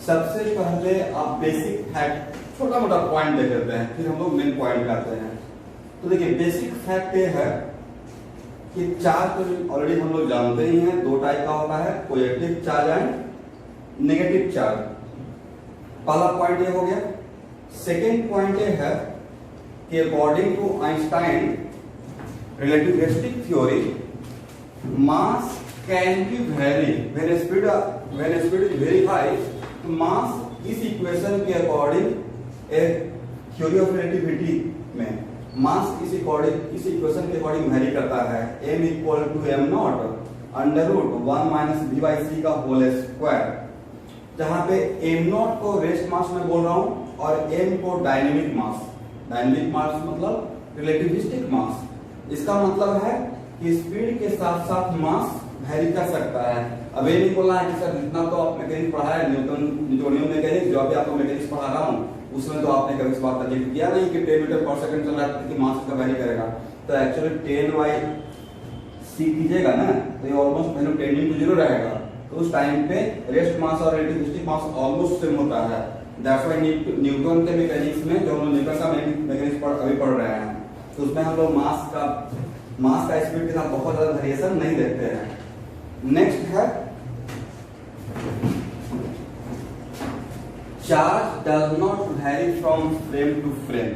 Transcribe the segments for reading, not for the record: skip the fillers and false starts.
सबसे पहले आप बेसिक फैक्ट छोटा मोटा पॉइंट देख लेते हैं, फिर हम लोग मेन पॉइंट पे आते हैं। तो देखिए बेसिक फैक्ट ये है कि चार्ज तो ऑलरेडी हम लोग जानते ही हैं, दो टाइप का होता है, positive charge and negative charge. पहला पॉइंट ये हो गया। सेकेंड पॉइंट ये है कि according to Einstein relativistic theory mass can be vary when speed is very high, तो मास इस इक्वेशन के अकॉर्डिंग थ्योरी ऑफ रिलेटिविटी में मास इस इक्वेशन के अकॉर्डिंग वेरी करता है। m equal to M not under root 1 minus V by C का whole square, जहां पे m नॉट को रेस्ट मास में बोल रहा हूं और m को डायनेमिक मास। डायनेमिक मास मतलब रिलेटिविस्टिक मास। इसका मतलब है कि स्पीड के साथ साथ मास वेरी कर सकता है। अब ये नहीं बोला है कि सर जितना तो आप मैकेनिक्स पढ़ा है, न्यूटोनियन मैकेनिक्स, जो अभी आपको मैकेनिक्स पढ़ा रहा हूँ उसमें तो आपने कभी इस बात का जिक्र किया नहीं कि 10 मीटर पर सेकंड चल रहा है कि मास का वेरी करेगा। तो एक्चुअली 10/c कीजिएगा ना तो ये ऑलमोस्ट वैल्यू 10 × 0 रहेगा। तो उस टाइम पे रेस्ट मास और रिलेटिविस्टिक मास ऑलमोस्ट सेम होता है। दैट्स व्हाई न्यूटन के मैकेनिक्स में जो हम लोग न्यूटन का मैकेनिक्स अभी पढ़ रहे हैं तो उसमें हम लोग मास का स्पीड के साथ बहुत ज्यादा वेरिएशन नहीं देखते हैं। नेक्स्ट है charge does not vary from frame to frame.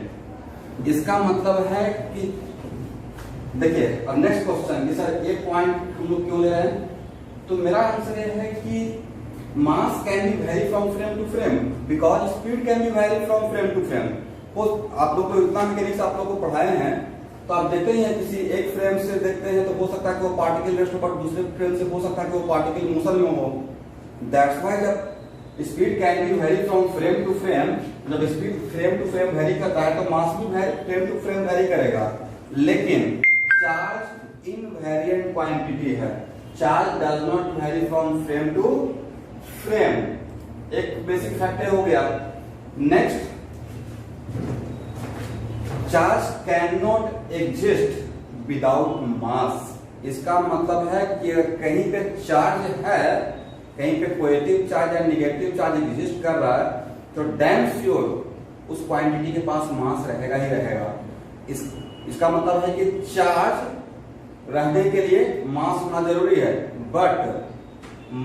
इसका मतलब है कि देखिए अब नेक्स्ट क्वेश्चन कि सर ये पॉइंट हम लोग क्यों ले रहे हैं, तो मेरा आंसर ये है कि mass can be vary from frame to frame because speed can be vary from frame to frame. तो आप लोग तो इतना मैकेनिक्स आप लोग को पढ़ाए हैं तो आप देखते ही हैं किसी एक फ्रेम से देखते हैं तो हो सकता है कि वो पार्टिकल रेस्ट हो, दूसरे फ्रेम से हो सकता है कि वो पार्टिकल मोशन में हो। दैट्स व्हाई जब speed can be vary from frame to frame, जब speed frame to frame vary करता है तो मास भी फ्रेम टू फ्रेम वेरी करेगा। लेकिन चार्ज इनवेरिएंट क्वांटिटी है, charge does not vary from frame to frame. एक बेसिक फैक्टर हो गया। Next, charge can not exist without mass. इसका मतलब है कि कहीं पे चार्ज है, कहीं पे पॉजिटिव चार्ज या नेगेटिव चार्ज एग्जिस्ट कर रहा है तो डैम श्योर उस क्वांटिटी के पास मास रहेगा ही रहेगा। इसका मतलब है कि चार्ज रहने के लिए मास होना जरूरी है, but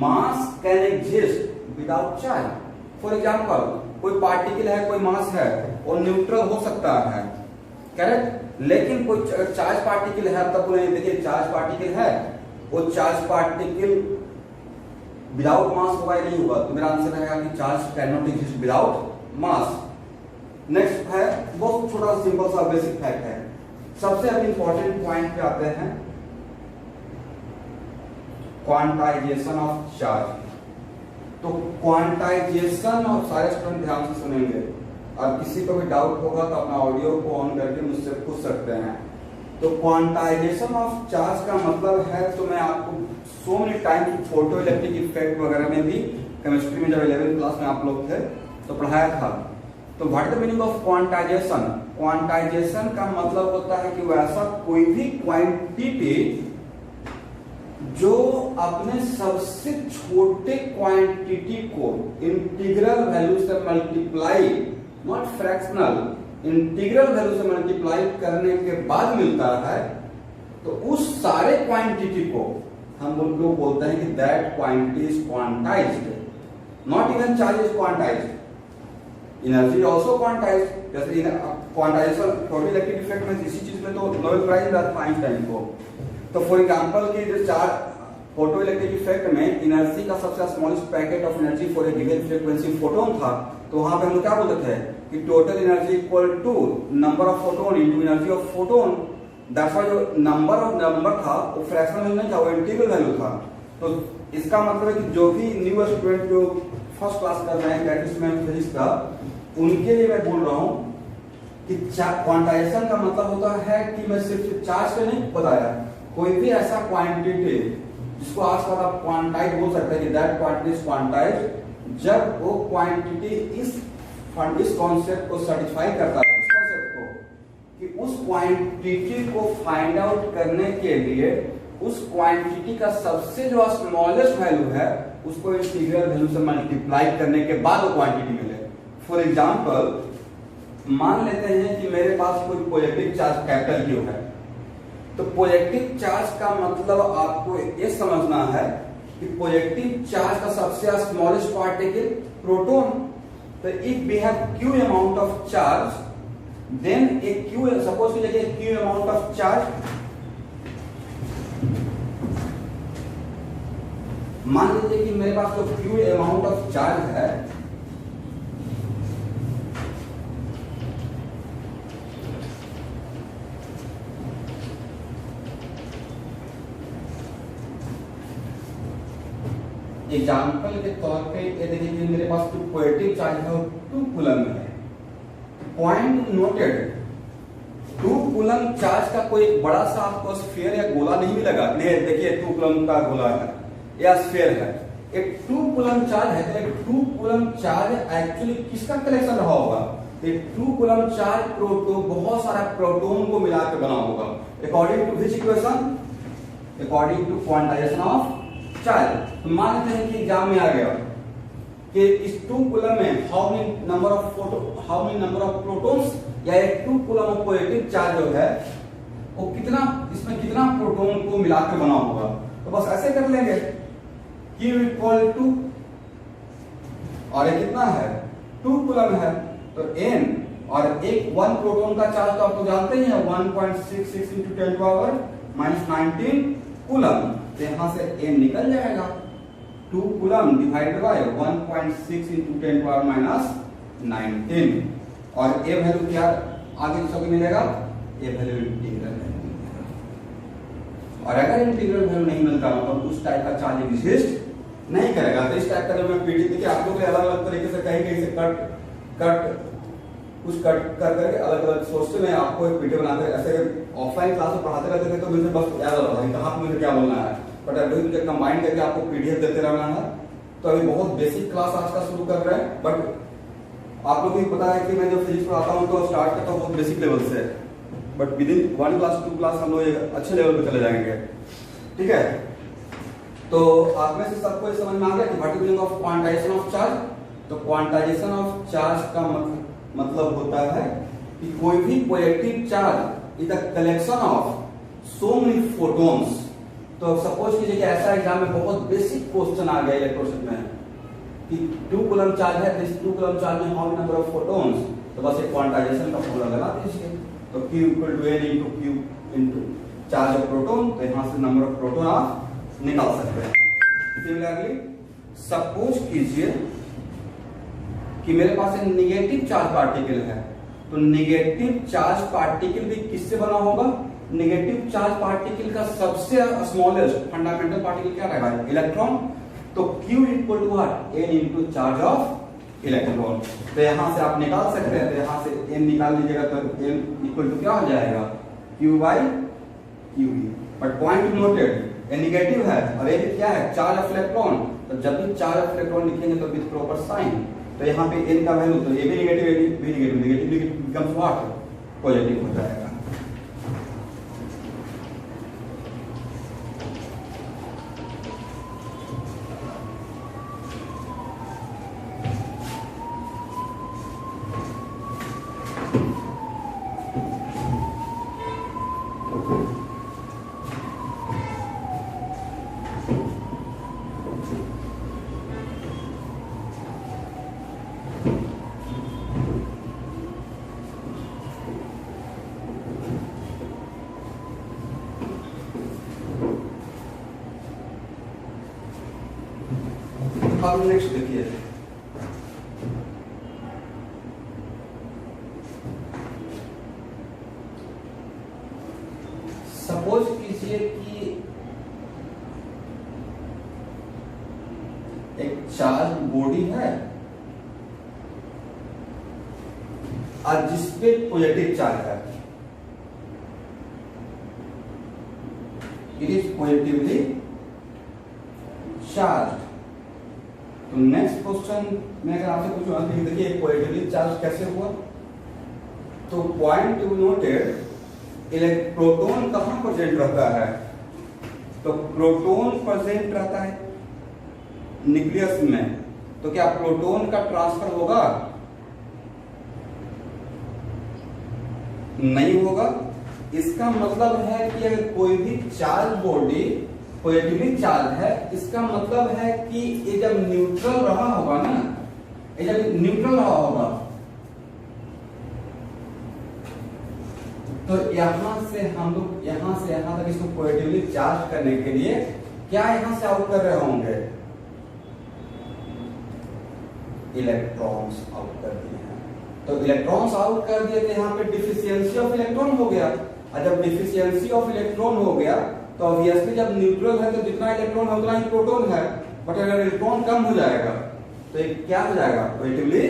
mass can exist without charge. For example कोई पार्टिकल है, कोई मास है और न्यूट्रल हो सकता है, करेक्ट, लेकिन कोई चार्ज पार्टिकल है तब नहीं। देखिए चार्ज पार्टिकल है, वो चार्ज पार्टिकल विदाउट मास होगा या नहीं होगा, तो मेरा आंसर रहेगा कि charge can not exist without mass. Next है बहुत छोटा सिंपल सा बेसिक फैक्ट है। सबसे अब इंपॉर्टेंट पॉइंट पे आते हैं, क्वांटाइजेशन ऑफ चार्ज। तो क्वांटाइजेशन ऑफ, सारे स्टूडेंट ध्यान से सुनेंगे और किसी को भी डाउट होगा तो अपना ऑडियो को ऑन करके मुझसे पूछ सकते हैं। तो क्वांटाइजेशन ऑफ चार्ज का मतलब है, तो मैं आपको so many time photo electric effect वगैरह में भी केमिस्ट्री में जब 11th क्लास में आप लोग थे तो पढ़ाया था। तो what is the meaning of quantization? Quantization का मतलब होता है कि वैसा कोई भी क्वांटिटी जो अपने सबसे छोटे क्वांटिटी को इंटीग्रल वैल्यू से multiply, not fractional, integral value से मल्टीप्लाई करने के बाद मिलता है, तो उस सारे क्वांटिटी को हम लोग बोलते हैं कि that quantity is quantized. Not even charge is quantized, energy also quantized. जैसे क्वांटाइजेशन थ्योरी इलेक्ट्रिक इफेक्ट में इसी चीज में तो नोबेल प्राइज मिला था आइंस्टाइन को। तो फॉर एग्जांपल की जो चार्ज फोटो इलेक्ट्रिक इफेक्ट में एनर्जी का सबसे smallest packet of energy for a given frequency photon था, तो वहां पे हम लोग क्या बोलते थे कि total energy equal to number of photon into energy of photon. That's why जो नंबर था वो फ्रैक्शनल वैल्यू नहीं था, वो इंटीग्रल वैल्यू था। तो इसका मतलब है कि जो भी न्यू स्टूडेंट जो फर्स्ट क्लास कर रहे हैं प्रैक्टिस में फिजिक्स का, उनके लिए मैं बोल रहा हूँ कि क्वांटाइजेशन का मतलब होता है कि मैं सिर्फ चार्ज पे नहीं बताया, कोई भी ऐसा क्वांटिटी जिसको आज तक आप क्वांटाइज बोल सकते हैं कि दैट क्वांटिटी इज क्वांटाइज, जब वो क्वांटिटी इस कॉन्सेप्ट को सेटिस्फाई करता है, इस कॉन्सेप्ट को कि उस क्वांटिटी को फाइंड आउट करने के लिए उस क्वांटिटी का सबसे जो स्मॉलेस्ट वैल्यू है उसको इंटीग्रल वैल्यू से मल्टीप्लाई करने के बाद वो क्वांटिटी मिले। फॉर एग्जांपल मान लेते हैं कि मेरे पास कोई पॉजिटिव चार्ज कैपिटल क्यू है, तो पॉजिटिव चार्ज का मतलब आपको ये समझना है कि पॉजिटिव चार्ज का सबसे स्मॉलेस्ट पार्टिकल प्रोटॉन। तो if we have q amount of charge, then a q suppose कीजिए q अमाउंट ऑफ चार्ज, मान लीजिए कि मेरे पास जो q अमाउंट ऑफ चार्ज है एग्जाम्पल के तौर पे ये देखिए कि मेरे पास जो पॉजिटिव चार्ज है वो 2 कूलम है। पॉइंट नोटेड, 2 कूलम चार्ज का कोई बड़ा सा आपको स्फीयर या गोला नहीं मिलेगा। नहीं देखिए 2 कूलम का गोला है या स्फीयर है, एक 2 कूलम चार्ज है। तो एक 2 कूलम चार्ज एक्चुअली किसका कलेक्शन रहा होगा? एक 2 कूलम चार्ज प्रोटॉन, बहुत सारा प्रोटॉन को मिलाकर बना होगा। According to which equation? According to quantization of charge. तो मान लेते हैं कि एग्जाम में आ गया कि इस 2 कूलम में how many number of protons, या एक 2 कूलम ऑफ पॉजिटिव चार्ज जो है वो कितना, इसमें कितना प्रोटॉन को मिलाकर बना होगा। तो बस ऐसे कर लेंगे Q इक्वल टू, और ये कितना है 2 कूलम है तो N, और एक 1 प्रोटॉन का चार्ज तो आप तो जानते ही हैं 1.66 into 10 to power -19 कूलम। तो यहां से N निकल जाएगा, 2 coulomb divided by 1.6 into 10 to power -19, और A वैल्यू क्या आगे सब मिलेगा? A वैल्यू इंटीग्रल है। और अगर इंटीग्रल वैल्यू नहीं मिलता मतलब उस टाइप का चार्ज एग्जिस्ट नहीं करेगा। तो इस टाइप का जब मैं पीडीएफ देखिए आप लोग अलग अलग तरीके से कहीं से कट कुछ कट कर करके अलग अलग सोर्स में आपको एक पीडीएफ बनाते ऐसे ऑफलाइन क्लास में पढ़ाते रहते थे तो मुझे बस याद रहता है कहाँ पे मुझे क्या बोलना है, बट अभी मुझे कंबाइन करके आपको पीडीएफ देते रहना है। तो अभी बहुत बेसिक क्लास आज का शुरू कर रहे हैं, बट आप लोग को पता है कि मैं जब फिजिक्स पढ़ाता हूँ तो स्टार्ट करता हूँ बहुत बेसिक लेवल से, but with in 1 class 2 class हम लोग अच्छे लेवल पे चले जाएंगे। ठीक है, तो आप में से सबको समझ में आ गया कि what is meaning of quantization of charge. तो क्वांटाइजेशन ऑफ चार्ज का मतलब होता है कि कोई भी positive charge is the collection of so many photons. तो सपोज कीजिए कि ऐसा एग्जाम में बहुत बेसिक क्वेश्चन आ गया इलेक्ट्रोस्टैटिक में कि 2 कूलम चार्ज है, दिस 2 कूलम चार्ज में how many number of photons, तो बस एक क्वांटाइजेशन का फॉर्मूला लगा दीजिए। तो Q equal to N into Q into charge of proton, तो यहां से नंबर ऑफ प्रोटॉन आप निकाल सकते हैं। सिमिलरली सपोज कीजिए कि मेरे पास एक नेगेटिव चार्ज पार्टिकल है, तो नेगेटिव चार्ज पार्टिकल भी किससे बना होगा? नेगेटिव चार्ज पार्टिकल का सबसे स्मॉलेस्ट फंडामेंटल पार्टिकल क्या रहेगा? इलेक्ट्रॉन। तो Q equal to what? N into charge of electron. तो यहां से आप निकाल सकते हैं, तो यहां से N निकाल लीजिएगा तो N इक्वल टू क्या हो जाएगा? Q by QV। But point noted, ये नेगेटिव है और ये क्या है? Charge of electron. तो जब भी चार्ज ऑफ इलेक्ट्रॉन लिखेंगे तो विद प्रॉपर साइन, तो यहाँ पे N का वैल्यू तो ये भी नेगेटिव भी negative, negative becomes what? Positive हो जाएगा। अब नेक्स्ट देखिए, सपोज कीजिए कि एक चार्ज बॉडी है और जिसपे पॉजिटिव चार्ज है, इट इज पॉजिटिवली चार्ज। तो नेक्स्ट क्वेश्चन मैं अगर आपसे पूछूं, देखिए पॉजिटिवली चार्ज कैसे हुआ? तो पॉइंट टू नोटेड, प्रोटॉन कहां प्रेजेंट रहता है? तो प्रोटॉन प्रेजेंट रहता है न्यूक्लियस में, तो क्या प्रोटॉन का ट्रांसफर होगा? नहीं होगा। इसका मतलब है कि अगर कोई भी चार्ज बॉडी पॉजिटिवली चार्ज है, इसका मतलब है कि ये जब न्यूट्रल रहा होगा ना, ये जब न्यूट्रल रहा होगा तो यहां से हम लोग यहां से यहां तक इसको पॉजिटिवली चार्ज करने के लिए क्या यहां से आउट कर रहे होंगे? इलेक्ट्रॉन्स आउट कर दिए हैं। तो इलेक्ट्रॉन्स आउट कर दिए तो यहाँ पे डिफिशियंसी ऑफ इलेक्ट्रॉन हो गया, और जब डिफिशियंसी ऑफ इलेक्ट्रॉन हो गया तो ऑब्वियसली जब न्यूट्रल है तो जितना इलेक्ट्रॉन है उतना ही प्रोटॉन है, बट अगर इलेक्ट्रॉन कम हो जाएगा तो ये क्या हो जाएगा? Positively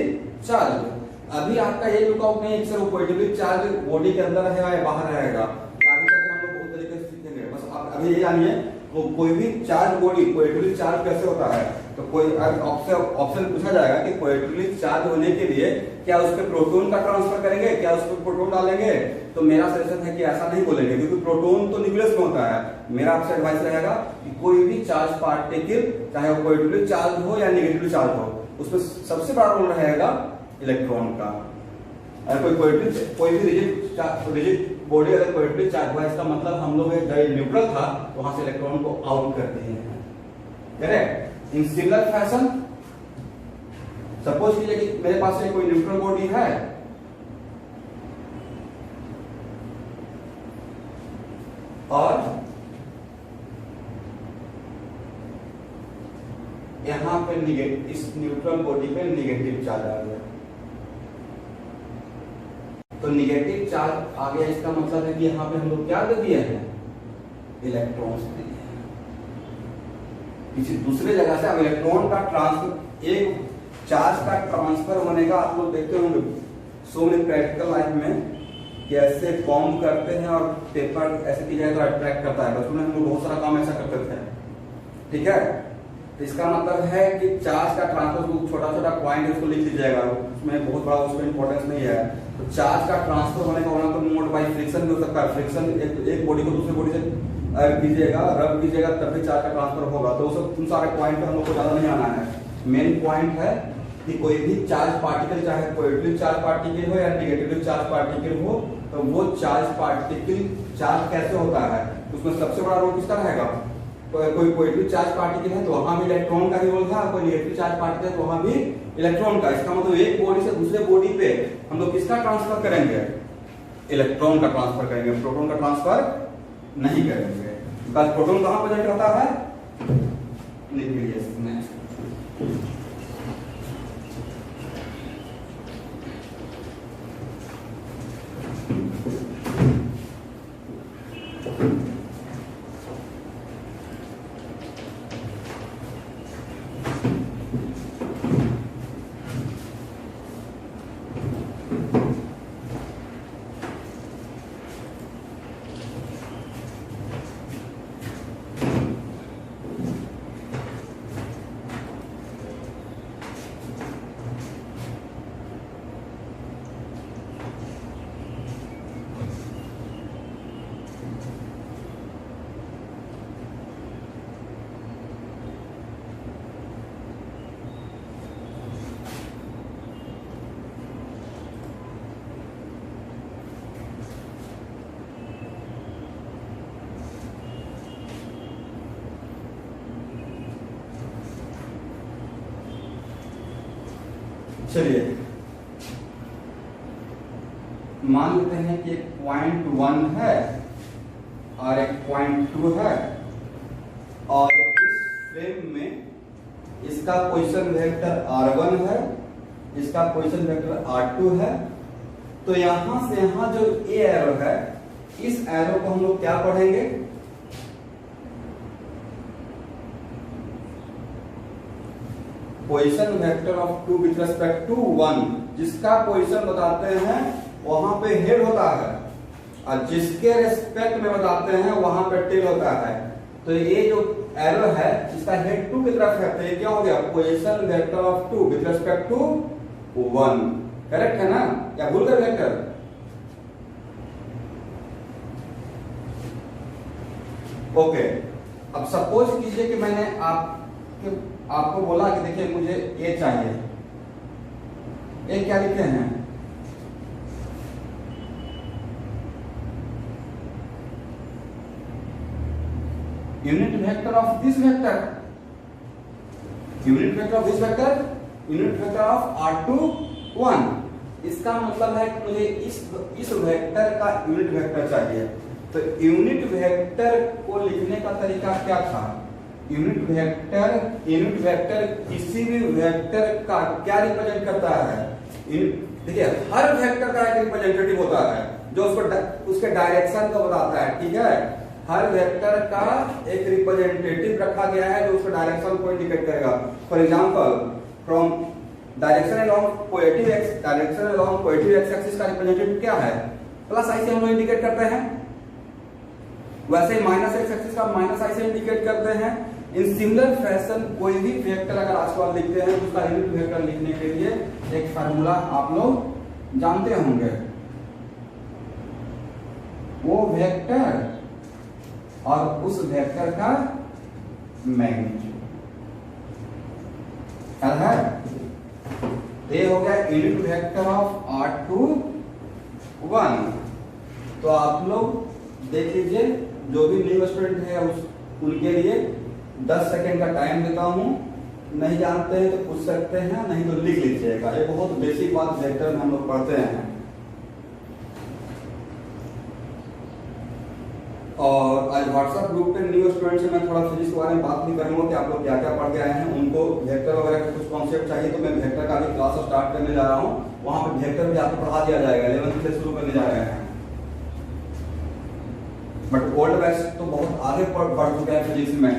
charge. अभी आपका ये लुकआउट नहीं है कि सर वो पॉजिटिवली चार्ज बॉडी के अंदर रहेगा या बाहर रहेगा, आगे चलकर हम लोग बहुत तरीके से सीखेंगे। बस आप अभी ये जानिए वो कोई भी चार्ज बॉडी पॉजिटिवली चार्ज कैसे होता है। तो कोई ऑप्शन पूछा जाएगा कि पॉजिटिवली चार्ज होने के लिए क्या उस पर प्रोटॉन का ट्रांसफर करेंगे, क्या उस पर प्रोटॉन डालेंगे, तो मेरा सजेशन है कि ऐसा नहीं बोलेंगे, क्योंकि प्रोटॉन तो न्यूक्लियस में होता है। मेरा आपसे एडवाइस रहेगा कि कोई भी चार्ज पार्टिकल चाहे वो पॉजिटिवली चार्ज हो या नेगेटिवली चार्ज हो, उसमें सबसे बड़ा रोल रहेगा इलेक्ट्रॉन का। अगर कोई भी रिजिड बॉडी अगर पॉजिटिवली चार्ज हुआ, इसका मतलब हम लोग न्यूट्रल था तो वहां से इलेक्ट्रॉन को आउट कर दिए हैं। Correct. In similar fashion suppose कीजिए कि मेरे पास कोई न्यूट्रल बॉडी है और यहां पे इस न्यूट्रल बॉडी पे नेगेटिव चार्ज आ गया, तो नेगेटिव चार्ज आ गया, इसका मतलब है कि यहां पे हम लोग क्या दे दिए हैं? इलेक्ट्रॉन्स दे दिए हैं किसी दूसरे जगह से। अब इलेक्ट्रॉन का ट्रांसफर, एक चार्ज का ट्रांसफर होने का आप लोग देखते होंगे सो मेनी प्रैक्टिकल लाइफ में कैसे फॉर्म करते हैं, और पेपर ऐसे किया जाए तो अट्रैक्ट करता है। बचपन में हम लोग बहुत सारा काम ऐसा करते थे, ठीक है। तो इसका मतलब है कि चार्ज का ट्रांसफर, छोटा छोटा पॉइंट उसको लिख लीजिएगा, उसमें बहुत बड़ा उसमें इंपॉर्टेंस नहीं है। तो चार्ज का ट्रांसफर होने का होना तो मोड बाई फ्रिक्शन भी हो सकता है। फ्रिक्शन एक बॉडी को दूसरे बॉडी से कीजिएगा, रब कीजिएगा, तब भी चार्ज का ट्रांसफर होगा। तो उन सारे पॉइंट पे हम लोग को ज्यादा नहीं आना है। मेन पॉइंट है कि कोई भी चार्ज पार्टिकल, चाहे पॉजिटिव चार्ज पार्टिकल हो या नेगेटिव चार्ज पार्टिकल हो, तो वो चार्ज पार्टिकल चार्ज कैसे होता है, उसमें सबसे बड़ा रोल किसका रहेगा? तो कोई पॉजिटिव चार्ज पार्टिकल है तो वहां भी इलेक्ट्रॉन का ही रोल था, कोई नेगेटिव चार्ज पार्टिकल है तो वहां भी इलेक्ट्रॉन का। इसका मतलब एक बॉडी से दूसरे बॉडी पे हम लोग किसका ट्रांसफर करेंगे? इलेक्ट्रॉन का ट्रांसफर करेंगे, प्रोटॉन का ट्रांसफर नहीं करेंगे। बिकॉज प्रोटॉन कहां प्रेजेंट रहता है? न्यूक्लियस में। चलिए मान लेते हैं कि एक पॉइंट 1 है और एक पॉइंट 2 है, और इस फ्रेम में इसका पोजीशन वेक्टर r1 है, इसका पोजीशन वेक्टर r2 है। तो यहां से यहां जो ए एरो है, इस एरो को हम लोग क्या पढ़ेंगे? Position vector of 2 with respect to 1, जिसका पोजीशन बताते हैं वहां पे हेड होता है, और जिसके रेस्पेक्ट में बताते हैं वहां पे टेल होता है। तो ये जो एरो है इसका हेड 2 की तरफ है, तो ये क्या हो गया? Position vector of 2 with respect to 1। Correct है ना? या भूल गए वेक्टर? ओके। अब सपोज कीजिए कि मैंने आपके आपको बोला कि देखिए मुझे ए चाहिए, ए क्या लिखते हैं, unit vector of this vector, unit vector of this vector, unit vector of R21। इसका मतलब है कि मुझे इस वेक्टर का यूनिट वेक्टर चाहिए। तो यूनिट वेक्टर को लिखने का तरीका क्या था, यूनिट वेक्टर किसी भी वेक्टर का क्या रिप्रेजेंट करता है, देखिए हर वेक्टर का एक रिप्रेजेंटेटिव होता है जो उसके डायरेक्शन को बताता है, ठीक है। हर वेक्टर का एक रिप्रेजेंटेटिव रखा गया है जो उसका डायरेक्शन को इंडिकेट करेगा। For example from direction along positive x axis का रिप्रेजेंटेटिव क्या है, प्लस आई से हम लोग इंडिकेट करते हैं, वैसे ही माइनस एक्स एक्सिस का माइनस आई से इंडिकेट करते हैं। इन सिमिलर फैशन कोई भी वेक्टर अगर आज को आप लिखते हैं तो उसका यूनिट वेक्टर लिखने के लिए एक फार्मूला आप लोग जानते होंगे, वो वेक्टर और उस वेक्टर का मैग्नीट्यूड है। ये हो गया यूनिट वेक्टर ऑफ R21। तो आप लोग देख लीजिए, जो भी न्यू स्टूडेंट है उनके लिए 10 सेकेंड का टाइम देता हूं, नहीं जानते हैं तो पूछ सकते हैं, नहीं तो लिख लीजिएगा। ये बहुत बेसिक बात वेक्टर में हम लोग पढ़ते हैं। और आज व्हाट्सएप ग्रुप पे न्यू स्टूडेंट से मैं थोड़ा फिजिक्स के बारे में बात भी करूंगा कि आप लोग क्या क्या पढ़ के आए हैं। उनको वेक्टर वगैरह के कुछ कॉन्सेप्ट चाहिए तो मैं वेक्टर का भी क्लास स्टार्ट करने जा रहा हूँ, वहां पे वेक्टर भी आपको पढ़ा दिया जाएगा। 11th से शुरू करने जा रहे हैं, बट ओल्ड बैच तो बहुत आगे बढ़ चुके हैं फिजिक्स में।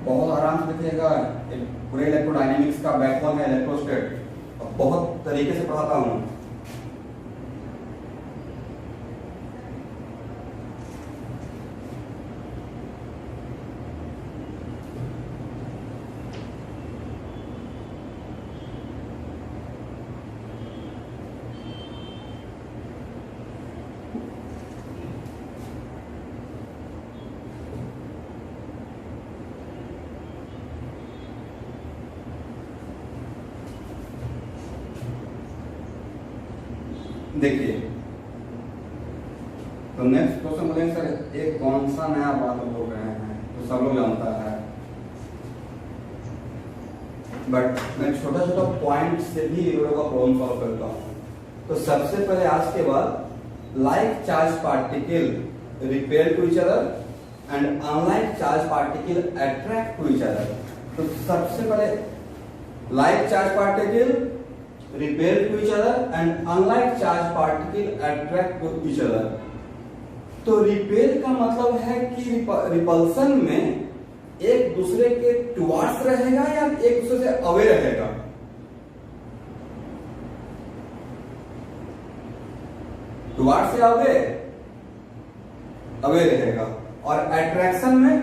बहुत आराम से देखिएगा, पूरे इलेक्ट्रोडायनेमिक्स का बैकबोन है इलेक्ट्रोस्टेट, बहुत तरीके से पढ़ाता हूँ। देखिए, तो नेक्स्ट क्वेश्चन बोलेंगे सर एक कौन सा नया बात बोल रहे हैं, तो सब लोग जानता है, बट मैं छोटा छोटा पॉइंट से भी ये लोगों का प्रॉब्लम सॉल्व करता हूँ। तो सबसे पहले आज के बाद like charge particle repel to each other and unlike charge particle attract to each other. तो सबसे पहले like charge particle repel to each other and unlike charged particle attract to each other। तो repel का मतलब है कि repulsion में एक दूसरे के टुवार्ड्स रहेगा या एक दूसरे से अवे रहेगा। टुवार्ड्स से अवे रहेगा। और अट्रैक्शन में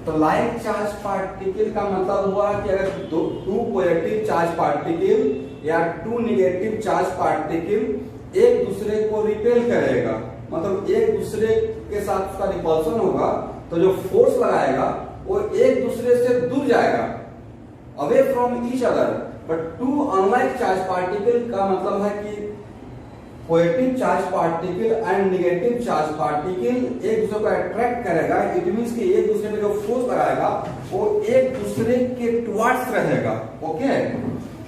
तो लाइक चार्ज पार्टिकल का मतलब हुआ कि अगर टू पॉजिटिव चार्ज पार्टिकल या टू नेगेटिव चार्ज पार्टिकल एक दूसरे को रिपेल करेगा, मतलब एक दूसरे के साथ उसका रिपल्सन होगा, तो जो फोर्स लगाएगा वो एक दूसरे से दूर जाएगा, away from each other. But two unlike charge particle का मतलब है कि positive charge particle and negative charge particle एक दूसरे को अट्रैक्ट करेगा। इट मींस कि एक दूसरे पे जो फोर्स लगाएगा वो एक दूसरे के टुवार्ड्स रहेगा। ओके,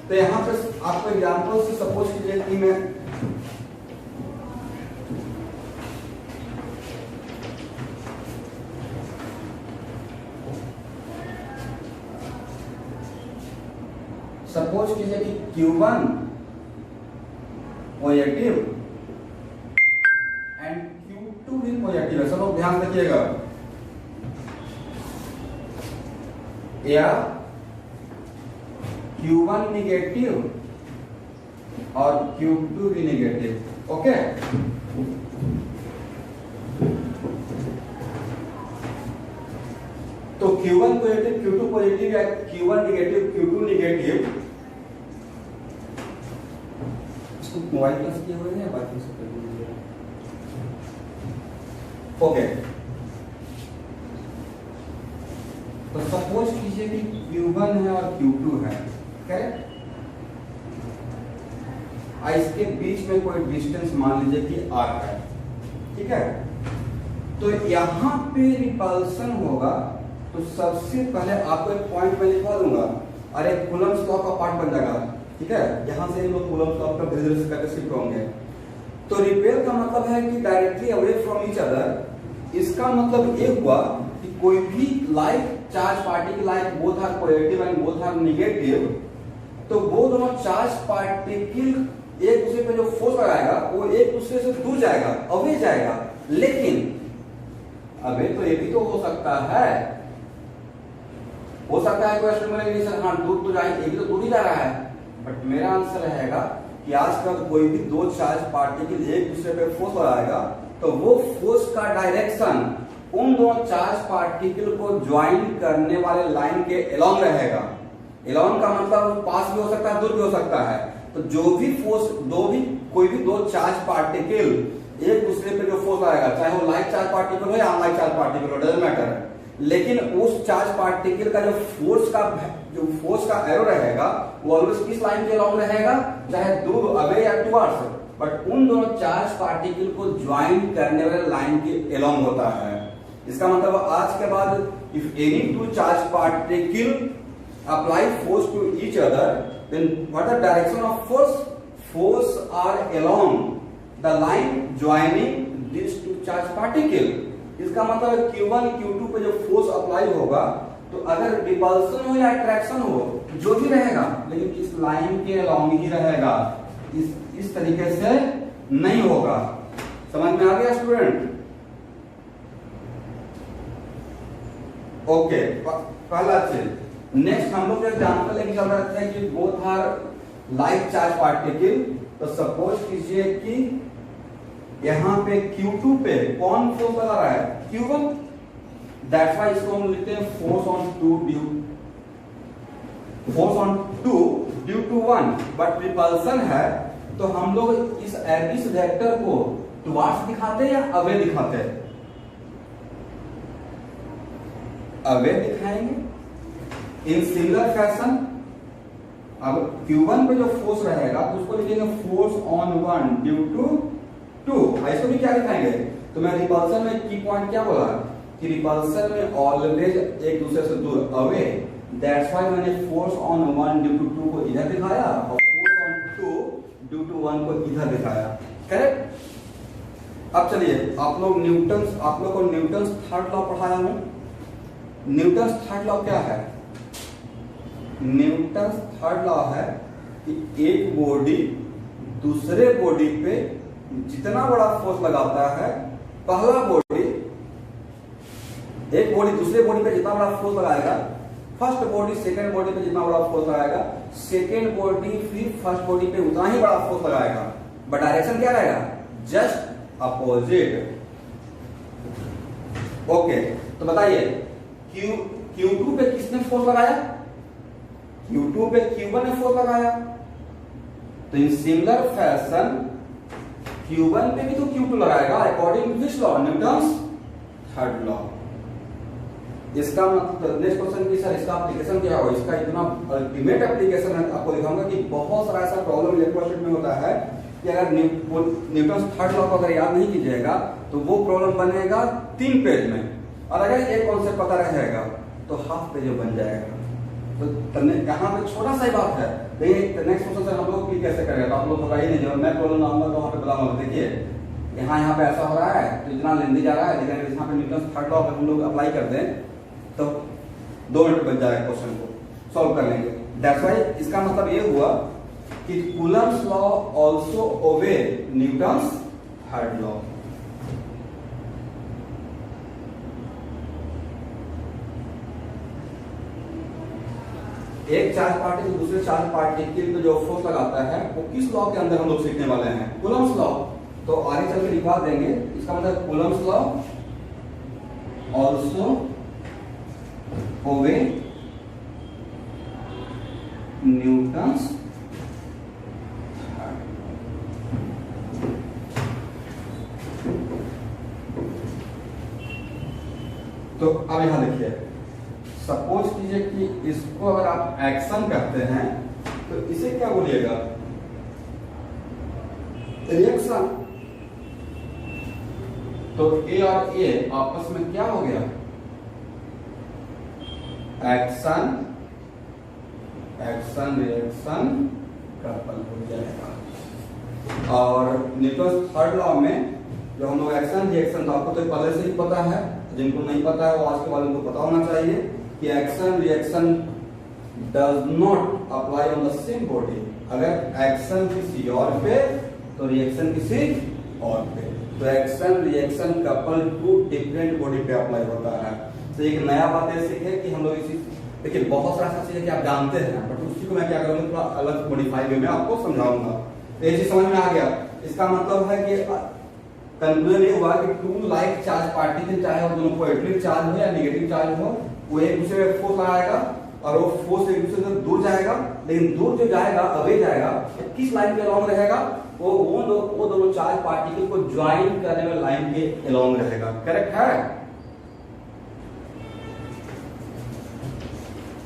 तो यहाँ पे आपको एग्जांपल से सपोज कीजिए कि मैं सपोज कीजिए कि Q1 पॉजिटिव एंड Q2 भी पॉजिटिव है। सब लोग ध्यान रखिएगा, या Q1 निगेटिव और Q2 भी निगेटिव। ओके, तो Q1 पॉजिटिव, Q2 पॉजिटिव या Q1 निगेटिव, Q2 निगेटिव। इसको मोबाइल क्लास किए हुए हैं बाकी से कर दीजिए। ओके, तो सपोज कीजिए कि Q1 है और Q2 है, करेक्ट। इसके बीच में कोई डिस्टेंस मान लीजिए कि R है, ठीक है। तो यहां पे रिपल्सन होगा, तो सबसे पहले आपको एक पॉइंट में लिखवा दूंगा और एक कूलम्ब्स लॉ का पार्ट बन जाएगा, ठीक है। यहां से लोग कूलम्ब्स लॉ का धीरे धीरे करके शिफ्ट होंगे। तो रिपेल का मतलब है कि directly away from each other. इसका मतलब ये हुआ कि कोई भी like charge particle like both are positive and both are negative, तो वो दोनों चार्ज पार्टिकल एक दूसरे पे जो फोर्स लगाएगा वो एक दूसरे से दूर जाएगा, अवे जाएगा। लेकिन अबे तो ये भी तो हो सकता है क्वेश्चन में सर हाँ दूर तो जाए, ये भी तो दूर ही जा रहा है। बट मेरा आंसर रहेगा कि आज का कोई भी दो चार्ज पार्टिकल एक दूसरे पे फोर्स लगाएगा तो वो फोर्स का डायरेक्शन उन दोनों चार्ज पार्टिकल को ज्वाइन करने वाले लाइन के अलोंग रहेगा। अलोंग का मतलब पास भी हो सकता है, दूर भी हो सकता है। तो जो भी फोर्स कोई भी दो चार्ज पार्टिकल एक दूसरे पे जो फोर्स आएगा, चाहे वो लाइक चार्ज पार्टिकल हो या अनलाइक चार्ज पार्टिकल हो, डजंट मैटर। लेकिन उस चार्ज पार्टिकल का जो फोर्स का एरो रहेगा वो ऑलवेज किस लाइन के अलोंग रहेगा, चाहे दूर अवे या टुवर्ड्स, बट उन दोनों चार्ज पार्टिकल को ज्वाइन करने वाले लाइन के अलोंग होता है। इसका मतलब आज के बाद if any two charge particle apply force to each other, then what the direction of force? Force are along the line joining these two charge particle. इसका मतलब Q1 Q2 पे जो फोर्स अप्लाई होगा, तो अगर रिपल्सन हो या attraction हो, जो भी रहेगा, लेकिन इस लाइन के अलोंग ही रहेगा, इस तरीके से नहीं होगा। समझ में आ गया स्टूडेंट? ओके, पहला चीज। नेक्स्ट हम लोग एग्जाम्पल लेके चल रहे थे कि both are like charge particle. तो सपोज कीजिए कि यहां पे Q2 पे कौन फोर्स लगा रहा है? Q1। दैट्स व्हाई इसको हम लिखते हैं force on 2 due to 1। But repulsion है, तो हम लोग इस वेक्टर को टुवर्ड्स दिखाते हैं या अवे दिखाते हैं? अवे दिखाएंगे। इन सिमिलर फैशन अब Q1 पे जो फोर्स रहेगा तो उसको लिखेंगे फोर्स ऑन 1 ड्यू टू 2। इसको भी क्या दिखाएंगे? तो मैं रिपल्सन में की पॉइंट क्या बोला कि रिपल्सन में ऑलवेज एक दूसरे से दूर, अवे। दैट्स व्हाई मैंने फोर्स ऑन 1 ड्यू टू 2 को इधर दिखाया और फोर्स ऑन 2 ड्यू टू 1 को इधर दिखाया, करेक्ट। अब चलिए आप लोग को न्यूटन्स थर्ड लॉ पढ़ाया हूं। न्यूटन्स थर्ड लॉ क्या है? न्यूटन्स थर्ड लॉ है कि एक बॉडी दूसरे बॉडी पे जितना बड़ा फोर्स लगाता है, पहला बॉडी एक बॉडी दूसरे बॉडी पे जितना बड़ा फोर्स लगाएगा, फर्स्ट बॉडी सेकंड बॉडी पे जितना बड़ा फोर्स लगाएगा, सेकंड बॉडी फिर फर्स्ट बॉडी पे उतना ही बड़ा फोर्स लगाएगा। बट डायरेक्शन क्या रहेगा? Just opposite. ओके, तो बताइए Q2 पे किसने फोर्स लगाया? Q2 पे Q1 ने फोर्स लगाया। तो इन सिमिलर फैशन Q1 पे भी तो Q2 लगाएगा according to which law? Newton's third law. इसका मतलब नेक्स्ट क्वेश्चन की सर इसका एप्लीकेशन क्या होगा? इसका इतना अल्टीमेट एप्लीकेशन है, आपको दिखाऊंगा कि बहुत सारा ऐसा प्रॉब्लम इलेक्ट्रोस्टैटिक में होता है कि अगर न्यूटन्स थर्ड लॉ को अगर याद नहीं कीजिएगा तो वो प्रॉब्लम बनेगा 3 पेज में, और अगर एक कॉन्सेप्ट पता रहेगा तो हाफ पेज बन जाएगा। तो यहाँ पे छोटा सा ही बात है, लेकिन नेक्स्ट क्वेश्चन सर हम लोग भी कैसे करेंगे? तो आप लोग होगा ही नहीं, जब मैं प्रॉब्लम लाऊंगा तो वहाँ पे बताऊंगा। देखिए यहाँ पे ऐसा हो रहा है तो इतना लेंदी जा रहा है, लेकिन यहाँ पे न्यूटन्स थर्ड लॉ अगर हम लोग अप्लाई कर दें तो 2 मिनट बच जाएगा, क्वेश्चन को सॉल्व कर लेंगे। दैट्स व्हाई इसका मतलब ये हुआ कि Coulomb's law also obey Newton's third law. एक चार्ज पार्टिकल दूसरे चार्ज पार्टिकल पे जो फोर्स लगाता है वो किस लॉ के अंदर हम लोग सीखने वाले हैं? Coulomb's law. तो आगे चल के लिखवा देंगे, इसका मतलब कूलम्स लॉ ऑल्सो ओवे न्यूटन्स तो अब यहां देखिए, सपोज कीजिए कि इसको अगर आप एक्शन कहते हैं तो इसे क्या बोलिएगा? रिएक्शन। तो ए और ए आपस में क्या हो गया? एक्शन एक्शन रिएक्शन कपल हो जाएगा। और न्यूटन थर्ड लॉ में जो हम लोग एक्शन रिएक्शन, तो आपको तो पहले से ही पता है, जिनको नहीं पता है वो आज के बाद उनको पता होना चाहिए कि action reaction does not apply on the same body. अगर एक्शन किसी और पे तो रिएक्शन किसी और पे। तो action reaction couple to different body पे अप्लाई होता है। तो एक नया बात ये सीखे कि हम लोग इसी, देखिए बहुत सारा चीज है कि आप जानते हैं, बट उसी को मैं क्या करूंगा थोड़ा अलग मॉडिफाई वे में आपको समझाऊंगा। तो ये चीज समझ में आ गया। इसका मतलब है कि कंक्लूजन ये हुआ कि टू लाइक चार्ज पार्टिकल, चाहे वो दोनों पॉजिटिव चार्ज हो या नेगेटिव चार्ज हो, वो एक दूसरे पे फोर्स लगाएगा और वो फोर्स एक दूसरे से दूर जाएगा, लेकिन दूर जो जाएगा अवे जाएगा, तो किस लाइन के अलोंग रहेगा? वो दोनों चार्ज पार्टिकल को ज्वाइन करने वाले लाइन के अलोंग रहेगा। करेक्ट है?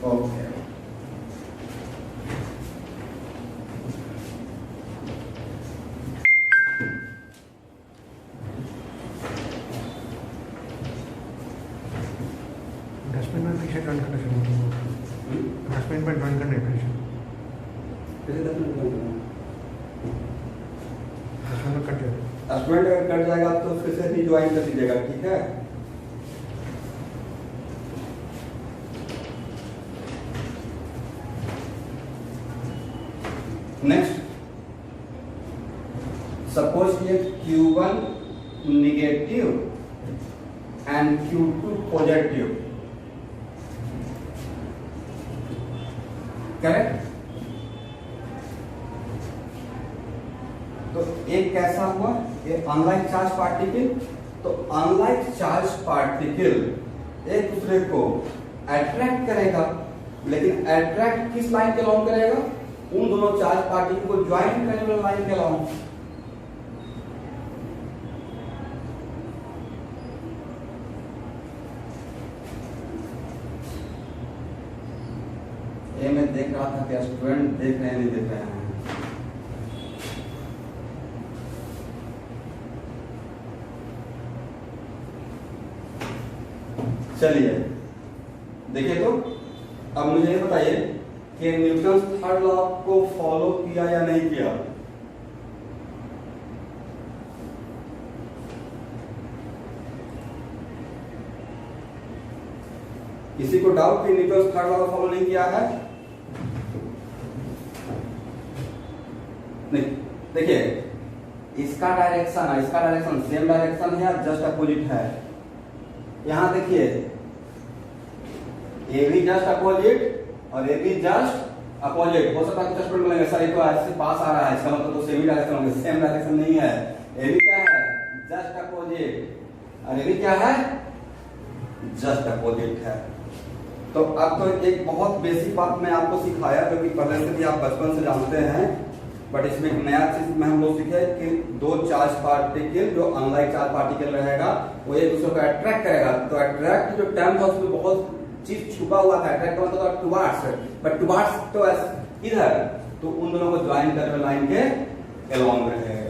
ओके। डस्टबिन में पीछे टर्न करना शुरू करो। डस्टबिन पर टर्न करना है पीछे। कैसे डस्टबिन डस्टबिन में कट जाएगा। डस्टबिन अगर कट जाएगा तो फिर से रिज्वाइन कर दीजिएगा, ठीक है? नेक्स्ट, सपोज ये Q1 negative and Q2 positive. Correct? तो एक कैसा हुआ? ये अनलाइक चार्ज पार्टिकल। तो अनलाइक चार्ज पार्टिकल एक दूसरे को अट्रैक्ट करेगा, लेकिन अट्रैक्ट किस लाइन के अलोंग करेगा? उन दोनों चार्ज पार्टिकल को ज्वाइन करने वाले लाइन के अलोंग। ये मैं देख रहा था कि स्टूडेंट देख रहे हैं नहीं देख रहे हैं। चलिए देखिए, तो अब मुझे ये बताइए कि न्यूटन थर्ड लॉ को फॉलो किया या नहीं किया? किसी को डाउट कि न्यूटन थर्ड लॉ को फॉलो नहीं किया है? नहीं, देखिए इसका डायरेक्शन सेम डायरेक्शन है, जस्ट अपोजिट है। यहां देखिए ए भी जस्ट अपोजिट और ए भी जस्ट अपोजिट। हो सकता है कुछ स्टूडेंट बोलेंगे सर ये तो ऐसे पास आ रहा है, इसका मतलब तो सेम डायरेक्शन होंगे। सेम डायरेक्शन नहीं है। ए भी क्या है? Just opposite. और ए भी क्या है? जस्ट अपोजिट है। तो अब तो एक बहुत बेसिक बात मैं आपको सिखाया, जो कि पहले से भी आप बचपन से जानते हैं, बट इसमें एक नया चीज में हम लोग सीखे कि दो चार्ज पार्टिकल जो अनलाइक चार्ज पार्टिकल रहेगा वो एक दूसरे को अट्रैक्ट करेगा। तो अट्रैक्ट जो टर्म था उसमें बहुत चीज छुपा हुआ था। अट्रैक्ट का मतलब टुवार्ड्स, बट टुवार्ड्स तो इधर, तो उन दोनों को ज्वाइन करने वाले लाइन के अलोंग रहेगा।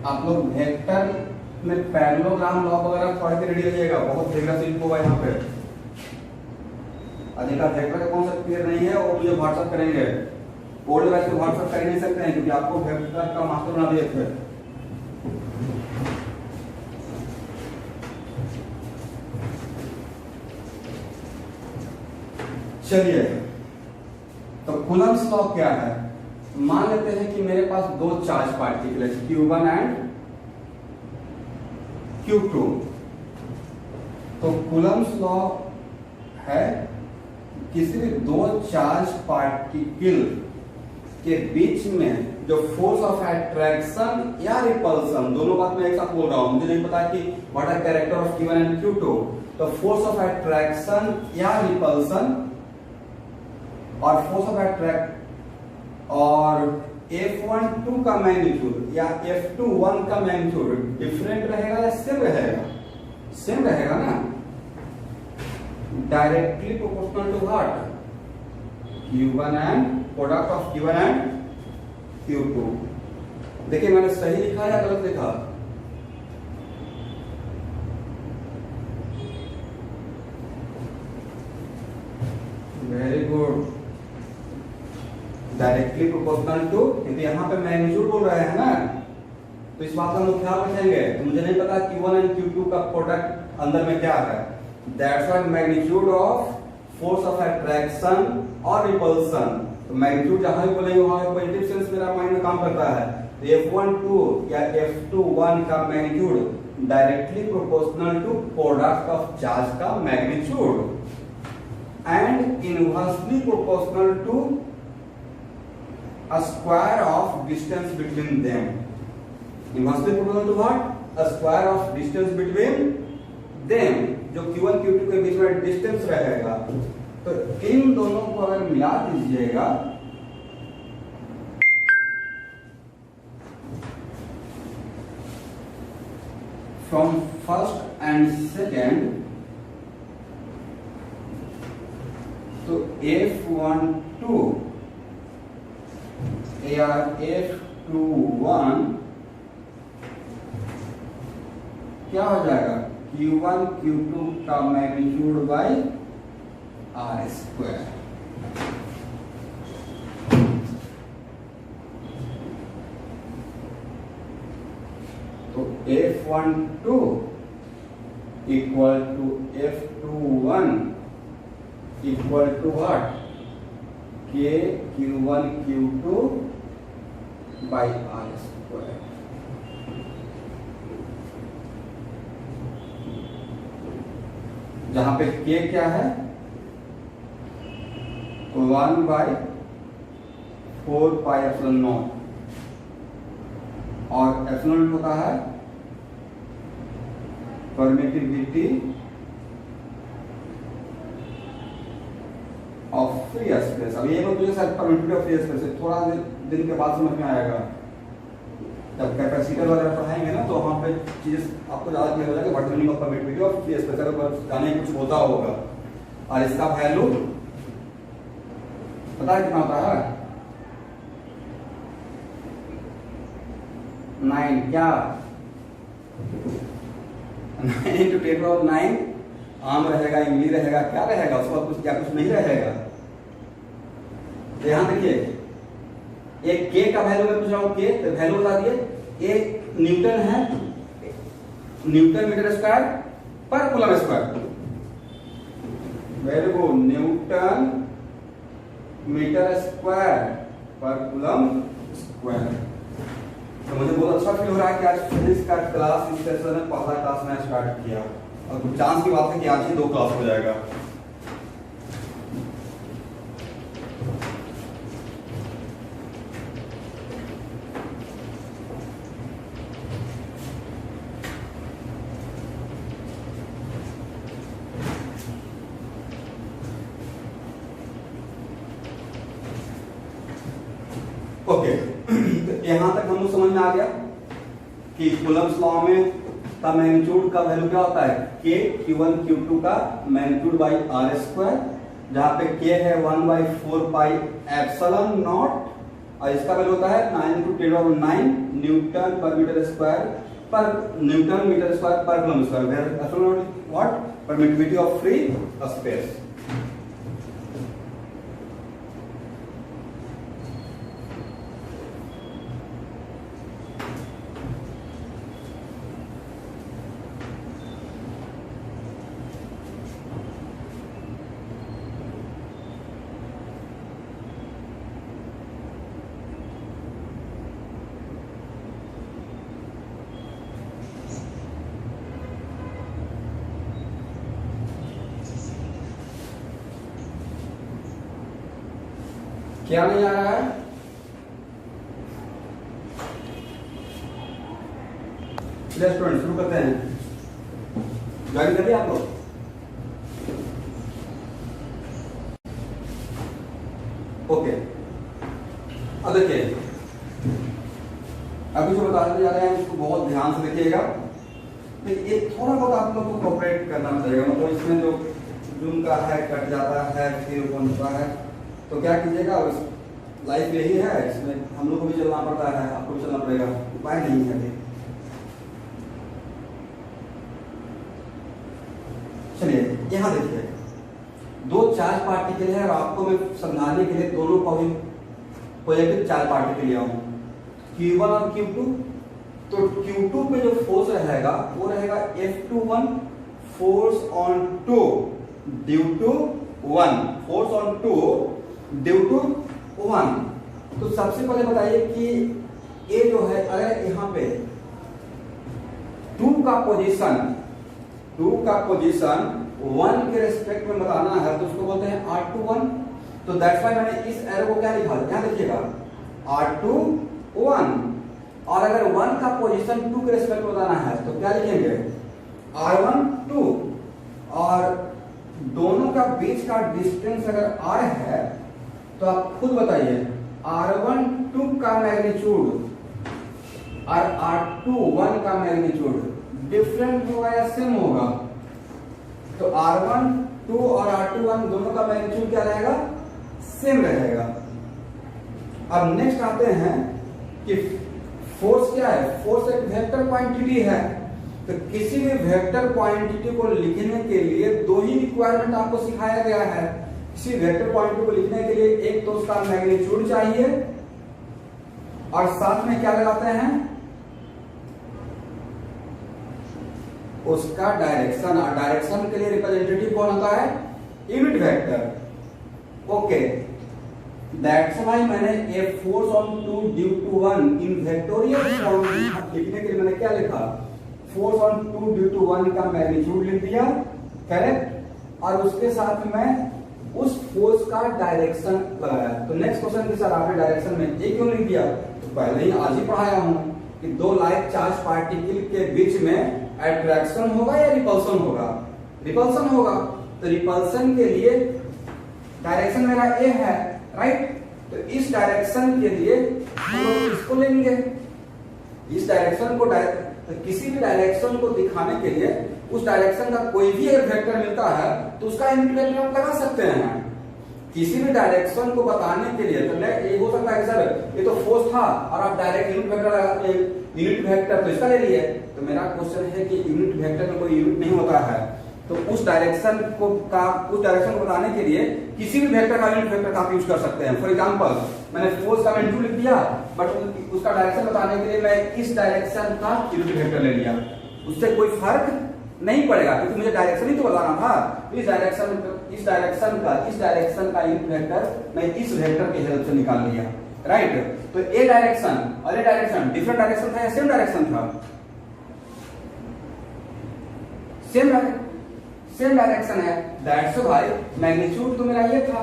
आप लोग वेक्टर में पैरेललोग्राम लॉ वगैरह पढ़ के रेडी हो जाएगा। बहुत फेमस इनको होगा यहाँ पे। अधिका वेक्टर का कॉन्सेप्ट क्लियर नहीं है वो मुझे व्हाट्सएप करेंगे। ओल्ड बैच को व्हाट्सएप कर नहीं सकते हैं क्योंकि आपको वेक्टर का मास्टर बना दिए थे। चलिए तो कूलम्स लॉ क्या है? मान लेते हैं कि मेरे पास दो चार्ज पार्टिकल है Q1 एंड Q2। तो कूलम्स लॉ है किसी भी दो चार्ज पार्टिकल के बीच में जो फोर्स ऑफ एट्रैक्शन या रिपल्सन, दोनों बात मैं एक साथ बोल रहा हूं, मुझे नहीं पता कि what are character of Q1 and Q2। तो फोर्स ऑफ एट्रैक्शन या रिपल्सन और फोर्स ऑफ अट्रैक्ट और F12 का मैग्नीट्यूड या F21 का मैग्नीट्यूड डिफरेंट रहेगा या सेम रहेगा? सेम रहेगा ना, directly proportional to what? Q1 and product of Q1 and Q2। देखिए मैंने सही लिखा या गलत लिखा? Very good, directly proportional to, क्योंकि यहाँ पे मैग्नीट्यूड बोल रहे हैं ना, तो इस बात का हम ख्याल रखेंगे। तो मुझे नहीं पता Q1 एंड Q2 का प्रोडक्ट अंदर में क्या है। That's why magnitude of force of attraction और रिपल्सन, तो मैग्नीट्यूड जहां भी बोलेंगे वहां पॉजिटिव सेंस मेरा माइंड में काम करता है। तो F12 या F21 का magnitude directly proportional to product of charge का magnitude and inversely proportional to a square of distance between them. Inversely proportional to what? A square of distance between them, जो Q1 Q2 के बीच में distance रहेगा। तो इन दोनों को अगर मिला दीजिएगा फ्रॉम फर्स्ट एंड सेकेंड, तो F12 या F21 क्या हो जाएगा? Q1 Q2 का मैग्नीट्यूड बाई R स्क्वायर। तो F12 equal to F21 equal to what? K Q1 Q2 by R square. जहां पे K क्या है? 1 बाई 4 पाई एप्सिलॉन नॉट, और एप्सिलॉन होता है परमिटिविटी ऑफ फ्री स्पेस। अब ये लोग मुझे शायद परमिटिविटी ऑफ फ्री स्पेस थोड़ा दिन के बाद समझ में आएगा, जब कैपेसिटर वगैरह पढ़ाएंगे ना, तो वहां पे चीज आपको ज्यादा क्लियर हो जाएगा। What meaning of permittivity of free space अगर जाने कुछ होता होगा। और इसका वैल्यू पता है कितना होता है? 9 क्या? 9 into 10⁹ आम रहेगा, इमली रहेगा, क्या रहेगा? उसके बाद कुछ क्या कुछ नहीं रहेगा। ध्यान देखिए, एक K का वैल्यू मैं पूछ रहा हूं, K तो वैल्यू बता दिए। एक न्यूटन है, न्यूटन मीटर स्क्वायर पर coulomb square. Very good, newton metre square पर कूलम स्क्वायर। तो मुझे बहुत अच्छा फील हो रहा है कि आज फिजिक्स का क्लास इस सेशन में पहला क्लास मैंने स्टार्ट किया, और चांस की बात है कि आज ही 2 क्लास हो जाएगा। ओके, तो यहां तक हम लोग समझ में आ गया कि कूलम्स लॉ में का मैग्नीट्यूड का वैल्यू क्या होता है? K Q1 Q2 का मैग्नीट्यूड बाई R स्क्वायर, जहां पे K है 1 बाई 4 पाई एप्सिलॉन नॉट, और इसका वैल्यू होता है 9 into 10⁹ न्यूटन पर मीटर स्क्वायर पर न्यूटन मीटर स्क्वायर पर coulomb square. Where epsilon naught what? Permittivity of free space. क्या नहीं आ रहा है? चलिए स्टूडेंट शुरू करते हैं। ज्वाइन कर लिया आप लोग? ओके, अब देखिए, अभी जो बताने जा रहे हैं उसको बहुत ध्यान से देखिएगा। ये थोड़ा बहुत आप लोग को कोऑपरेट करना पड़ेगा, मतलब इसमें जो जूम का है कट जाता है फिर ओपन होता है, तो क्या कीजिएगा, लाइफ यही है, इसमें हम लोग को भी चलना पड़ता है, आपको भी चलना पड़ेगा, उपाय नहीं है। चलिए यहाँ देखिए, दो चार्ज पार्टिकल है और आपको मैं समझाने के लिए दोनों को भी पॉजिटिव चार्ज पार्टिकल लिया हूँ, Q1 और Q2। तो Q2 पे जो फोर्स रहेगा वो रहेगा F21 force on 2 due to 1, force on 2 due to 1। तो सबसे पहले बताइए कि ये जो है, अगर यहाँ पे 2 का पोजीशन 1 के रेस्पेक्ट में बताना है तो उसको बोलते हैं R21। तो दैट्स व्हाई मैंने इस एरो को क्या लिखा, यहाँ देखिएगा R21। और अगर 1 का पोजीशन 2 के रेस्पेक्ट में बताना है तो क्या लिखेंगे R12। और दोनों का बीच का डिस्टेंस अगर R है तो आप खुद बताइए R12 का मैग्नीट्यूड और R21 का मैग्नीट्यूड डिफरेंट होगा या सेम होगा? तो R12 और R21 दोनों का मैग्नीट्यूड क्या रहेगा, सेम रहेगा। अब नेक्स्ट आते हैं कि फोर्स क्या है, फोर्स एक वेक्टर क्वांटिटी है। तो किसी भी वेक्टर क्वांटिटी को लिखने के लिए दो ही रिक्वायरमेंट आपको सिखाया गया है। किसी वेक्टर क्वांटिटी को लिखने के लिए एक तो उसका मैग्नीट्यूड चाहिए और साथ में क्या लगाते हैं, उसका डायरेक्शन। और डायरेक्शन के लिए रिप्रेजेंटेटिव कौन होता है, unit vector. Okay, that's why मैंने a force on 2 due to 1 in vectorial form लिखने के लिए मैंने क्या लिखा, फोर्स ऑन 2 ड्यू टू 1 का मैग्नीट्यूड लिख दिया, करेक्ट। और उसके साथ में उस फोर्स का डायरेक्शन लगाया। तो नेक्स्ट क्वेश्चन के साथ आपने डायरेक्शन में ए क्यों लिख दिया, तो पहले ही आज ही पढ़ाया हूं कि दो लाइक चार्ज पार्टिकल के बीच में अट्रैक्शन होगा या रिपल्सन होगा, रिपल्सन होगा। तो रिपल्सन के लिए डायरेक्शन मेरा ए है, राइट। तो इस डायरेक्शन के लिए हम लोग इसको लेंगे, इस डायरेक्शन को तो किसी भी डायरेक्शन को दिखाने के लिए उस डायरेक्शन का कोई भी एक वेक्टर मिलता है तो उसका यूनिट वेक्टर हम लगा सकते हैं। किसी भी डायरेक्शन को बताने के लिए तो ये हो सकता है सर ये तो फोर्स था और आप डायरेक्ट यूनिट वेक्टर लगाते, यूनिट वेक्टर तो इसका ले लिए। तो मेरा क्वेश्चन है कि यूनिट वेक्टर में कोई यूनिट नहीं होता है, तो उस डायरेक्शन को बताने के लिए किसी भी वेक्टर का यूनिट वेक्टर का आप यूज कर सकते हैं। फॉर एग्जांपल मैंने फोर्स का मैग्नीट्यूड लिख दिया, बट उसका डायरेक्शन बताने के लिए मैं इस डायरेक्शन का यूनिट वेक्टर ले लिया, उससे कोई फर्क नहीं पड़ेगा क्योंकि मुझे डायरेक्शन ही तो बताना था। इस डायरेक्शन का यूनिट वेक्टर मैं इस वेक्टर की हेल्प से निकाल लिया, राइट। तो ए डायरेक्शन और ए डायरेक्शन डिफरेंट डायरेक्शन था या सेम डायरेक्शन था, सेम डायरेक्शन है। दैट्स व्हाई मैग्नीट्यूड तो मेरा ये था।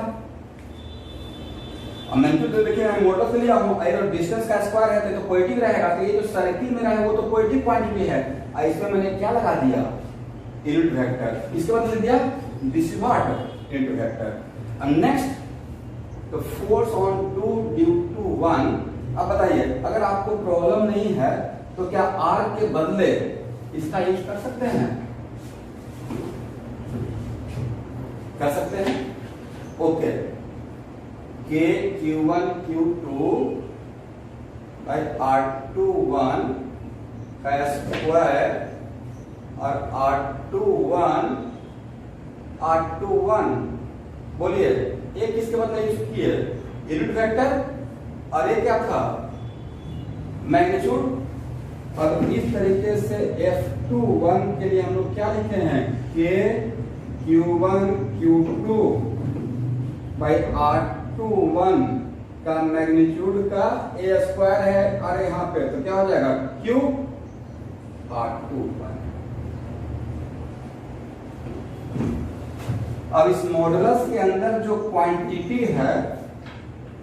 अब मैग्नीट्यूड तो देखिए मैं मोटर से लिया हूं, अगर डिस्टेंस का स्क्वायर है तो पॉजिटिव रहेगा, तो ये जो सर्किल मेरा है वो तो पॉजिटिव क्वांटिटी है। इसमें मैंने क्या लगा दिया, यूनिट वेक्टर। इसके बाद लिख दिया this is what unit vector. And next तो फोर्स ऑन 2 ड्यू टू 1। अब बताइए अगर आपको प्रॉब्लम नहीं है तो क्या R के बदले इसका यूज कर सकते हैं, कर सकते हैं। Okay, K Q1 Q2 bye R21 का स्क्वायर और R21 बोलिए एक किसके बदले यूज किए, यूनिट वेक्टर, और ये क्या था मैग्नीट्यूड। और इस तरीके से F21 के लिए हम लोग क्या लिखते हैं, K Q1 Q2 by R21 का मैग्नीट्यूड का ए स्क्वायर है, और यहाँ पे तो क्या हो जाएगा Q R21। अब इस मॉडुलस के अंदर जो क्वांटिटी है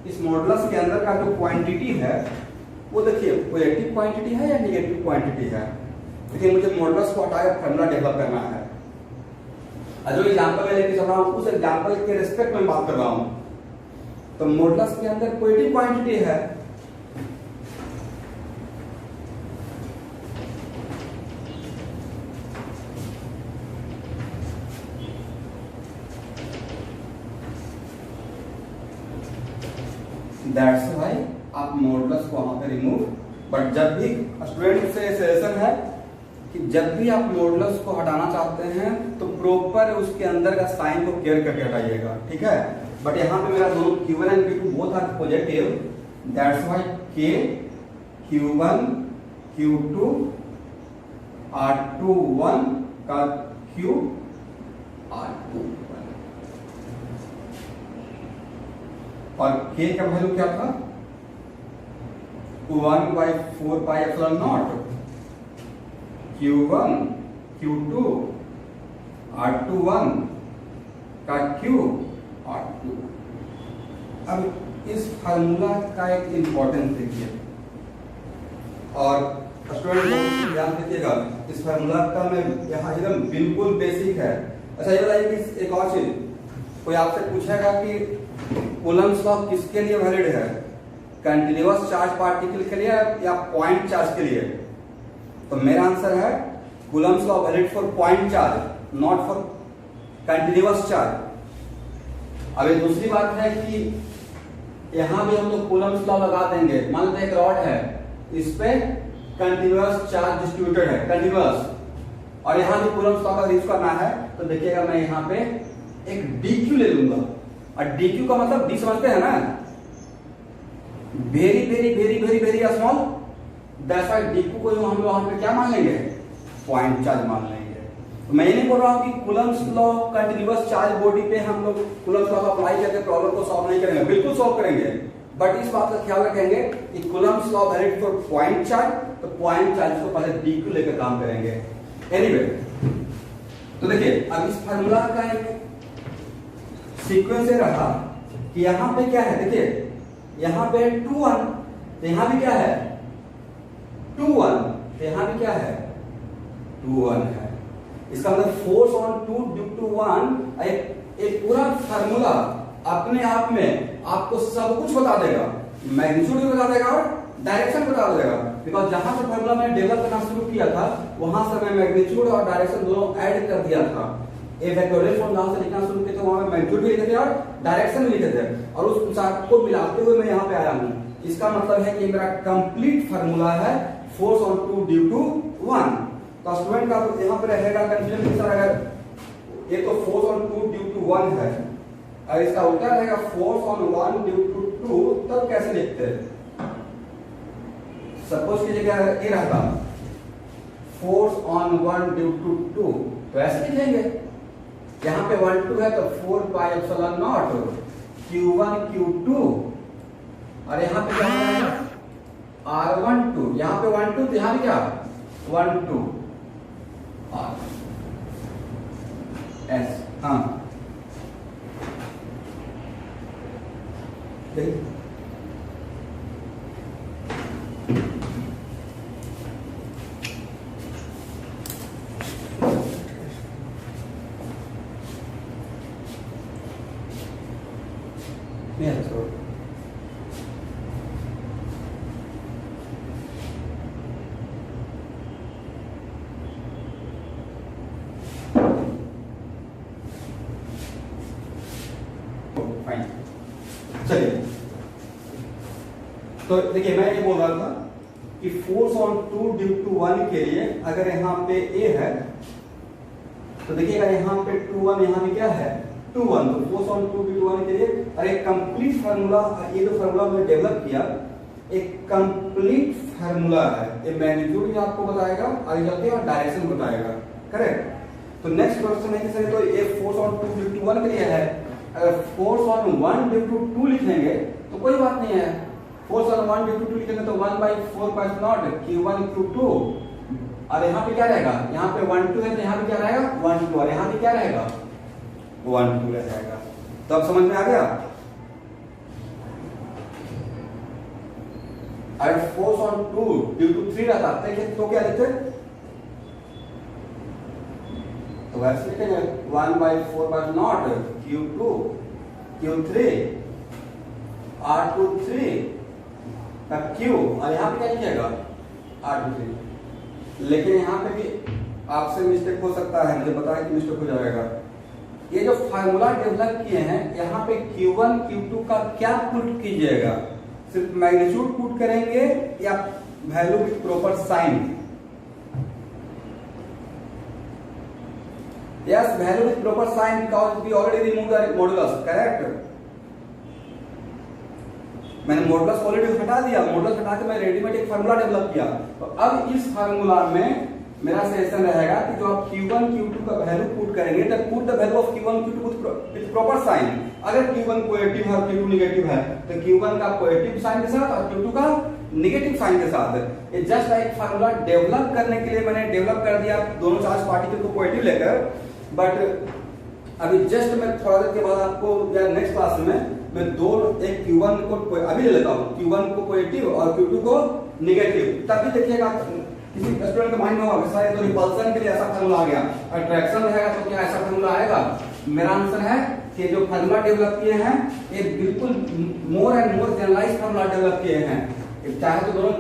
इस मॉडुलस के अंदर का जो क्वांटिटी है वो देखिए पॉजिटिव क्वांटिटी है या नेगेटिव क्वांटिटी है। देखिए मुझे मॉडुलस को हटाकर फॉर्मूला डेवलप करना है। जो एग्जांपल मैं लेके चल रहा हूँ उस एग्जांपल के रिस्पेक्ट में बात कर रहा हूँ। तो मॉडुलस के अंदर पॉजिटिव क्वांटिटी है, दैट्स व्हाई आप मॉडुलस को वहां पे रिमूव। बट जब भी स्टूडेंट से सजेशन है कि जब भी आप मॉडुलस को हटाना चाहते हैं तो प्रॉपर उसके अंदर का साइन को केयर करके हटाइएगा, ठीक है। बट यहाँ पे मेरा दोनों Q1 and Q2 both are positive, that's why K Q1 Q2 R21 का Q R21 और K का वैल्यू क्या था 1/4 पाई epsilon not Q1 Q2 R21 का Q R2। अब इस फार्मूला का एक इंपॉर्टेंस देखिए और स्टूडेंट ध्यान दीजिएगा, इस फार्मूला का मैं यहाँ एकदम बिल्कुल बेसिक है। अच्छा ये बताइए कि एक और चीज, कोई आपसे पूछेगा कि कूलम्स लॉ किसके लिए वैलिड है, कंटिन्यूअस चार्ज पार्टिकल के लिए या पॉइंट चार्ज के लिए? तो मेरा आंसर है Coulomb's law valid for point charge, not for continuous charge. अब एक दूसरी बात है कि यहां भी हम लोग कूलम्स लॉ लगा देंगे। मान लो एक रॉड है, इस पे कंटिन्यूअस चार्ज डिस्ट्रीब्यूटेड है, कंटिन्यूअस, और यहां भी कूलम्स लॉ का यूज करना है। तो देखिएगा मैं यहां पे एक dq ले लूंगा, और dq का मतलब d समझते हैं ना, very very very very very small, that's why dq को हम लोग वहां पे क्या मान लेंगे, पॉइंट चार्ज मान लेंगे। तो मैं ये नहीं बोल रहा हूं कि Coulomb's law continuous charge body पे हम लोग कूलम्स लॉ का अप्लाई करके प्रॉब्लम को सॉल्व नहीं करेंगे, बिल्कुल सॉल्व करेंगे, बट इस बात का ख्याल रखेंगे कि Coulomb's law valid for point charge, तो पॉइंट चार्ज को पहले dq लेकर काम करेंगे। एनीवे तो देखिए अब इस फार्मूला का एक सीक्वेंस ये रहा कि यहां पे क्या है, देखिए यहां पे 2-1, तो यहां भी क्या है 2-1, तो यहां भी क्या है 2-1 है। इसका मतलब फोर्स ऑन 2 ड्यू टू 1 एक पूरा फार्मूला अपने आप में आपको सब कुछ बता देगा, मैग्नीट्यूड भी बता देगा और डायरेक्शन बता देगा। बिकॉज जहां से फार्मूला मैंने डेवलप करना शुरू किया था वहां से मैं मैग्नीट्यूड और डायरेक्शन दोनों ऐड कर दिया था। एक वेक्टोरियल फॉर्म जहां से लिखना शुरू किया था वहां में मैग्नीट्यूड भी लिखे थे और डायरेक्शन भी लिखे थे, और उस चार्ट को मिलाते हुए मैं यहाँ पे आया हूँ। इसका मतलब है कि मेरा कंप्लीट फार्मूला है फोर्स ऑन 2 ड्यू टू 1। तो स्टूडेंट का तो यहाँ पे रहेगा कंफ्यूजन किस तरह है, ये तो फोर्स ऑन 2 ड्यू टू 1 है, और इसका उल्टा रहेगा फोर्स ऑन 1 ड्यू टू 2, तब कैसे लिखते हैं? सपोज कीजिए क्या ये रहता फोर्स ऑन 1 ड्यू टू 2, तो ऐसे लिखेंगे, यहाँ पे 1-2 है तो 4 pi epsilon not Q1 Q2, और यहाँ पे क्या है R12, यहाँ पे 1-2, तो यहाँ पे क्या 1-2 R S। हाँ Yes, sir. फाइन, चलिए तो देखिए मैं ये बोल रहा था कि फोर्स ऑन 2 ड्यू टू 1 के लिए अगर यहाँ पे A है तो देखिएगा यहाँ पे 2-1, यहाँ पे क्या है 2-1, तो फोर्स ऑन 2 ड्यू टू 1 के लिए, और एक कंप्लीट फार्मूला, ये जो फार्मूला मैंने डेवलप किया एक कंप्लीट फार्मूला है, ये मैग्नीट्यूड भी आपको बताएगा और डायरेक्शन बताएगा, करेक्ट। तो नेक्स्ट क्वेश्चन है कि सर तो ये फोर्स ऑन 2 ड्यू टू 1 के लिए है, अगर फोर्स ऑन 1 ड्यू टू 2 लिखेंगे तो कोई बात नहीं है, फोर्स ऑन 1 ड्यू टू 2 लिखेंगे तो 1/4 पाई नॉट Q1 Q2, और यहाँ पे क्या रहेगा, यहाँ पे 1-2 है तो यहाँ पे क्या रहेगा 1-2, और यहाँ पे क्या रहेगा 1-2 रहेगा। तो अब समझ में आ गया। अगर फोर्स ऑन 2 ड्यू टू 3 रहता तो क्या लिखते? तो वैसे लिखेंगे 1/4 Q2 Q3 R23 का Q, और यहाँ पे क्या लिखिएगा R23। लेकिन यहाँ पे भी आपसे मिस्टेक हो सकता है, मुझे पता है कि मिस्टेक हो जाएगा। ये जो फार्मूला डेवलप किए हैं यहाँ पे Q1 Q2 का क्या पुट कीजिएगा? सिर्फ मैग्नीट्यूड पुट करेंगे या value with proper sign? Yes, value with proper sign because we already remove the modulus, correct. मैंने मॉडुलस ऑलरेडी हटा दिया, मॉडुलस हटा के मैं रेडीमेड एक फार्मूला डेवलप किया। तो अब इस फार्मूला में मेरा सजेशन रहेगा कि जो आप Q1 Q2 का वैल्यू पुट करेंगे तो put the value of Q1 Q2 with proper sign. अगर Q1 पॉजिटिव है और Q2 नेगेटिव है तो Q1 का पॉजिटिव साइन के साथ और Q2 का नेगेटिव साइन के साथ। ये जस्ट एक फार्मूला डेवलप करने के लिए मैंने डेवलप कर दिया दोनों चार्ज पार्टिकल को पॉजिटिव लेकर। बट अभी जस्ट मैं थोड़ा देर के बाद आपको या नेक्स्ट क्लास में मैं एक Q1 को अभी ले लेता हूँ, Q1 को पॉजिटिव और Q2 को नेगेटिव। तभी देखिएगा किसी स्टूडेंट के माइंड में होगा शायद तो रिपल्सन के लिए ऐसा फार्मूला आ गया, अट्रैक्शन रहेगा तो क्या ऐसा फार्मूला आएगा? मेरा आंसर है कि जो फार्मूला डेवलप किए हैं ये बिल्कुल more and more generalised formula develop किए हैं। चाहे तो दोनों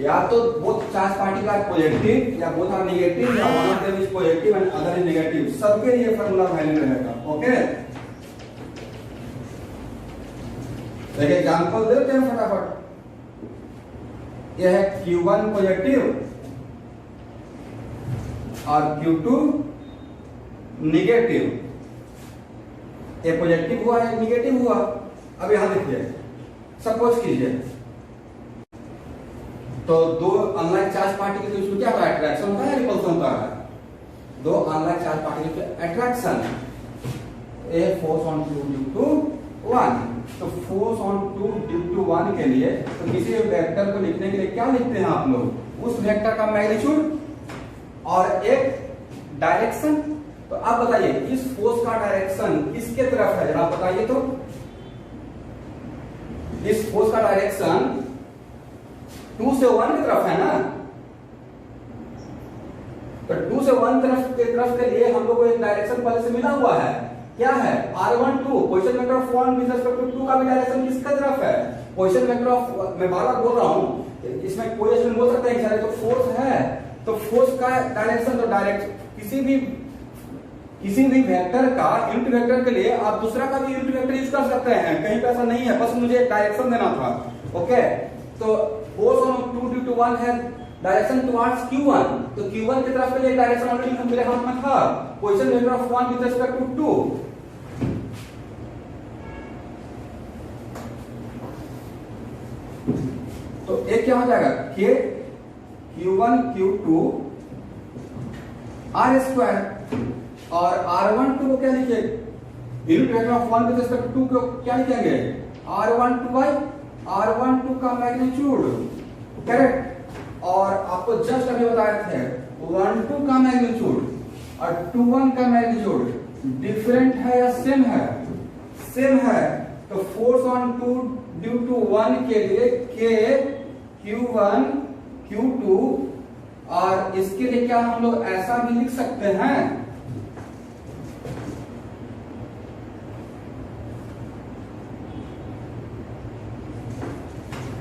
या तो both charge particle are positive या बोथ आर नेगेटिव या one of them is positive and other is negative, सबके लिए फार्मूला वैलिड रहेगा। ओके, एक एग्जांपल देते हैं फटाफट। यह है Q1 पॉजिटिव और Q2 नेगेटिव। ये पॉजिटिव हुआ है नेगेटिव हुआ। अब यहां देखिए, सपोज कीजिए तो दो अनलाइक चार्ज पार्टिकल के बीच क्या होता है? अट्रैक्शन होता है, रिपल्सन होता है। दो अनलाइक चार्ज पार्टिकल के attraction, a force on 2 due to 1। तो फोर्स ऑन 2 ड्यू टू 1 के लिए तो किसी वेक्टर को लिखने के लिए क्या लिखते हैं आप लोग? उस वेक्टर का मैग्नीट्यूड और एक डायरेक्शन। तो आप बताइए इस फोर्स का डायरेक्शन किसके तरफ है, जरा बताइए तो। इस फोर्स का डायरेक्शन 2 से 1 की तरफ है ना। तो 2 से 1 तरफ के लिए हम लोग को एक डायरेक्शन पहले से मिला हुआ है। क्या है? R12 position vector of 1 with respect to 2 का भी डायरेक्शन किसका तरफ है? पोजीशन वेक्टर ऑफ, मैं बार-बार बोल रहा हूं, इसमें कोई इसमें बोल सकते हैं तो फोर्स है, तो फोर्स का डायरेक्शन तो डायरेक्ट किसी भी वेक्टर का यूनिट वेक्टर के लिए आप दूसरा का भी यूनिट वेक्टर यूज कर सकते हैं, कहीं पे ऐसा नहीं है, बस मुझे डायरेक्शन देना था। ओके, तो फोर्स ऑन 2 ड्यू टू 1 है डायरेक्शन टुवर्ड्स Q1, तो Q1 की तरफ के लिए डायरेक्शन ऑलरेडी मेरे हाथ में था, position vector of 1 with respect to 2। तो एक क्या हो जाएगा के Q1 Q2 R स्क्वायर और R12 को क्या लिखे? Unit vector of 1 with respect to 2 को क्या लिखेंगे? R12 बाय R12 का मैग्नीट्यूड, करेक्ट। और आपको जस्ट अभी बताए थे 1-2 का मैग्नीट्यूड और 2-1 का मैग्नीट्यूड डिफरेंट है या सेम है? सेम है। तो फोर्स ऑन 2 ड्यू टू 1 के लिए K Q1 Q2 और इसके लिए क्या हम लोग ऐसा भी लिख सकते हैं?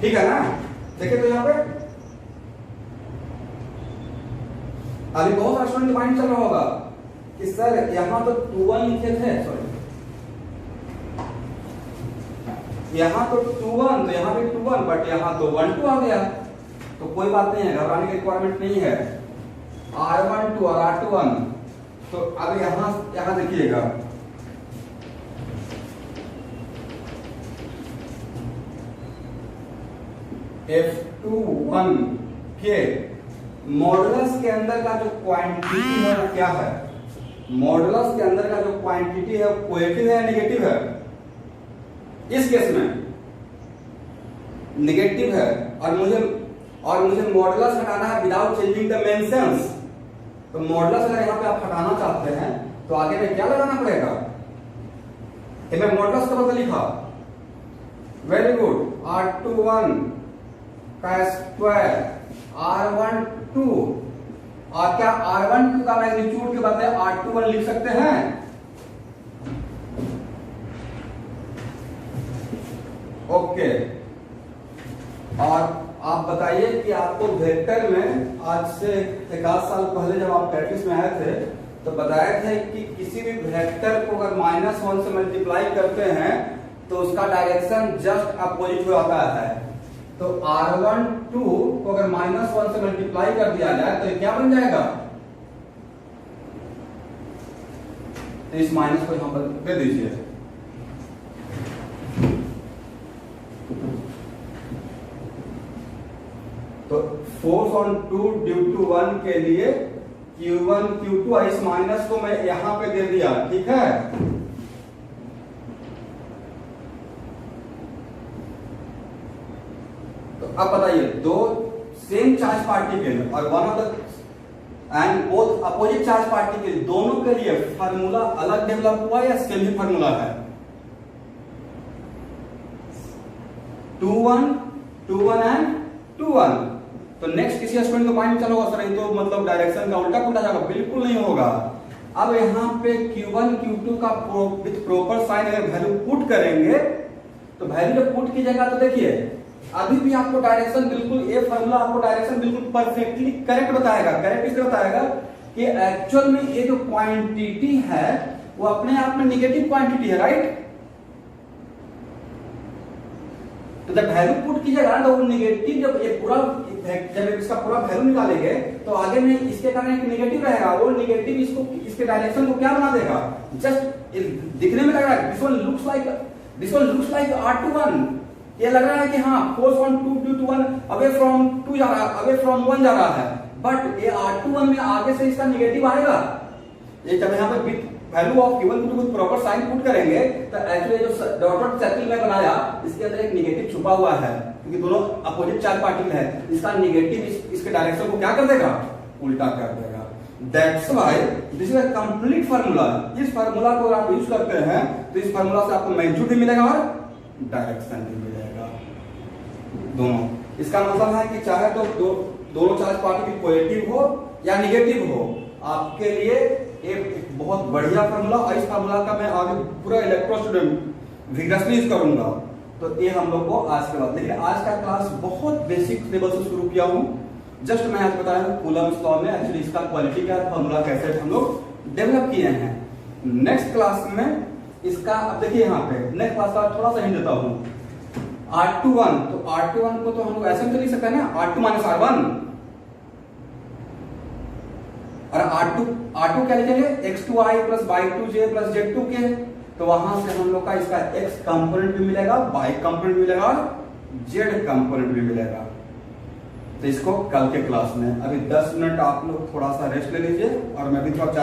ठीक है ना? देखिए तो यहां पे अभी बहुत सारे स्टूडेंट माइंड चल रहा होगा कि सर यहां तो 2-1 लिखे थे, सॉरी यहां तो 2-1 तो यहां भी 2-1 बट यहां तो 1-2 आ गया। तो कोई बात नहीं है, घबराने की रिक्वायरमेंट नहीं है। R12 और R21, तो अब यहां देखिएगा F21 के मॉडुलस के अंदर का जो क्वांटिटी है वो क्या है? मॉडुलस के अंदर का जो क्वांटिटी है वो पॉजिटिव है या नेगेटिव है? इस केस में नेगेटिव है और मुझे मॉडुलस हटाना है विदाउट चेंजिंग द मेंशंस। तो मॉडुलस अगर यहां पे आप हटाना चाहते हैं तो आगे में क्या लगाना पड़ेगा? मैं मॉडुलस का बदल लिखा, वेरी गुड, R21 का स्क्वायर r12, और क्या r12 का मैग्नीट्यूड के बदले r21 लिख सकते हैं? ओके। और आप बताइए कि आपको वेक्टर में आज से एक आध साल पहले जब आप प्रैक्टिस में आए थे तो बताया थे कि किसी भी वेक्टर को अगर -1 से मल्टीप्लाई करते हैं तो उसका डायरेक्शन जस्ट अपोजिट हो जाता है। तो r12 को अगर -1 से मल्टीप्लाई कर दिया जाए तो ये क्या बन जाएगा? तो इस माइनस को यहां पर दे दीजिए। तो फोर्स ऑन 2 ड्यू टू 1 के लिए Q1 Q2, इस माइनस को मैं यहां पे दे दिया, ठीक है। तो अब बताइए, दो सेम चार्ज पार्टिकल और one of the end both opposite charge particle, दोनों के लिए फार्मूला अलग डेवलप हुआ या सेम ही फार्मूला है? 2-1, 2-1 एंड 2-1। तो नेक्स्ट किसी स्टूडेंट को माइंड चलो सर ये तो मतलब डायरेक्शन का उल्टा पुल्टा जाएगा, बिल्कुल नहीं होगा। अब यहाँ पे Q1 Q2 का विथ प्रॉपर साइन अगर वैल्यू पुट करेंगे तो वैल्यू जब पुट कीजिएगा तो देखिए अभी भी आपको डायरेक्शन बिल्कुल, ये फार्मूला आपको डायरेक्शन बिल्कुल परफेक्टली करेक्ट बताएगा। करेक्ट इसलिए बताएगा कि एक्चुअल में ये जो क्वांटिटी है वो अपने आप में निगेटिव क्वांटिटी है, राइट। तो जब वैल्यू पुट कीजिएगा तो वो निगेटिव, जब ये पूरा जब इसका पूरा वैल्यू निकालेंगे तो आगे में इसके कारण एक निगेटिव रहेगा। वो निगेटिव इसको, इसके डायरेक्शन को क्या बना देगा? जस्ट दिखने में लग रहा है this one looks like r21। ये लग रहा है कि हाँ force on 2 due to 1 away from 2 जा रहा है, अवे फ्रॉम 1 जा रहा है, बट ये r21 में आगे से इसका निगेटिव आएगा। ये जब यहाँ पे value of given to with proper sign put करेंगे तो एक्चुअली जो डॉटेड सर्किल में बनाया इसके अंदर एक निगेटिव छुपा हुआ है, क्योंकि दोनों अपोजिट चार्ज पार्टिकल है। इसका निगेटिव इसके डायरेक्शन को क्या कर देगा? उल्टा कर देगा। That's why this is a complete formula. इस फार्मूला को अगर आप यूज करते हैं तो इस फार्मूला से आपको मैग्नीट्यूड भी मिलेगा और डायरेक्शन भी मिलेगा, दोनों। इसका मतलब है कि चाहे तो दोनों चार्ज पार्टिकल पॉजिटिव हो या निगेटिव हो, आपके लिए एक बहुत बढ़िया फार्मूला। और इस फार्मूला का मैं आगे पूरा इलेक्ट्रो स्टूडेंट विग्रसली यूज करूंगा। तो ये हम लोग को आज के बाद, देखिए आज का क्लास बहुत बेसिक लेवल से शुरू किया हूं। जस्ट मैं आज बताया हूं कूलम्स लॉ में एक्चुअली इसका क्वालिटी क्या है, फार्मूला कैसे हम लोग डेवलप किए हैं। नेक्स्ट क्लास में इसका, अब देखिए यहाँ पे नेक्स्ट क्लास का थोड़ा सा हिंट देता हूं। R21, तो R21 को तो हम लोग ऐसे में तो लिख सकते हैं ना, R2 माइनस R1। और R2 क्या लिखेंगे? X2i plus y2j plus z2k। तो वहां से हम लोग का इसका x कंपोनेंट भी मिलेगा, y कंपोनेंट भी मिलेगा और z कंपोनेंट भी मिलेगा। तो इसको कल के क्लास में, अभी 10 मिनट आप लोग थोड़ा सा रेस्ट ले लीजिए और मैं भी थोड़ा चाय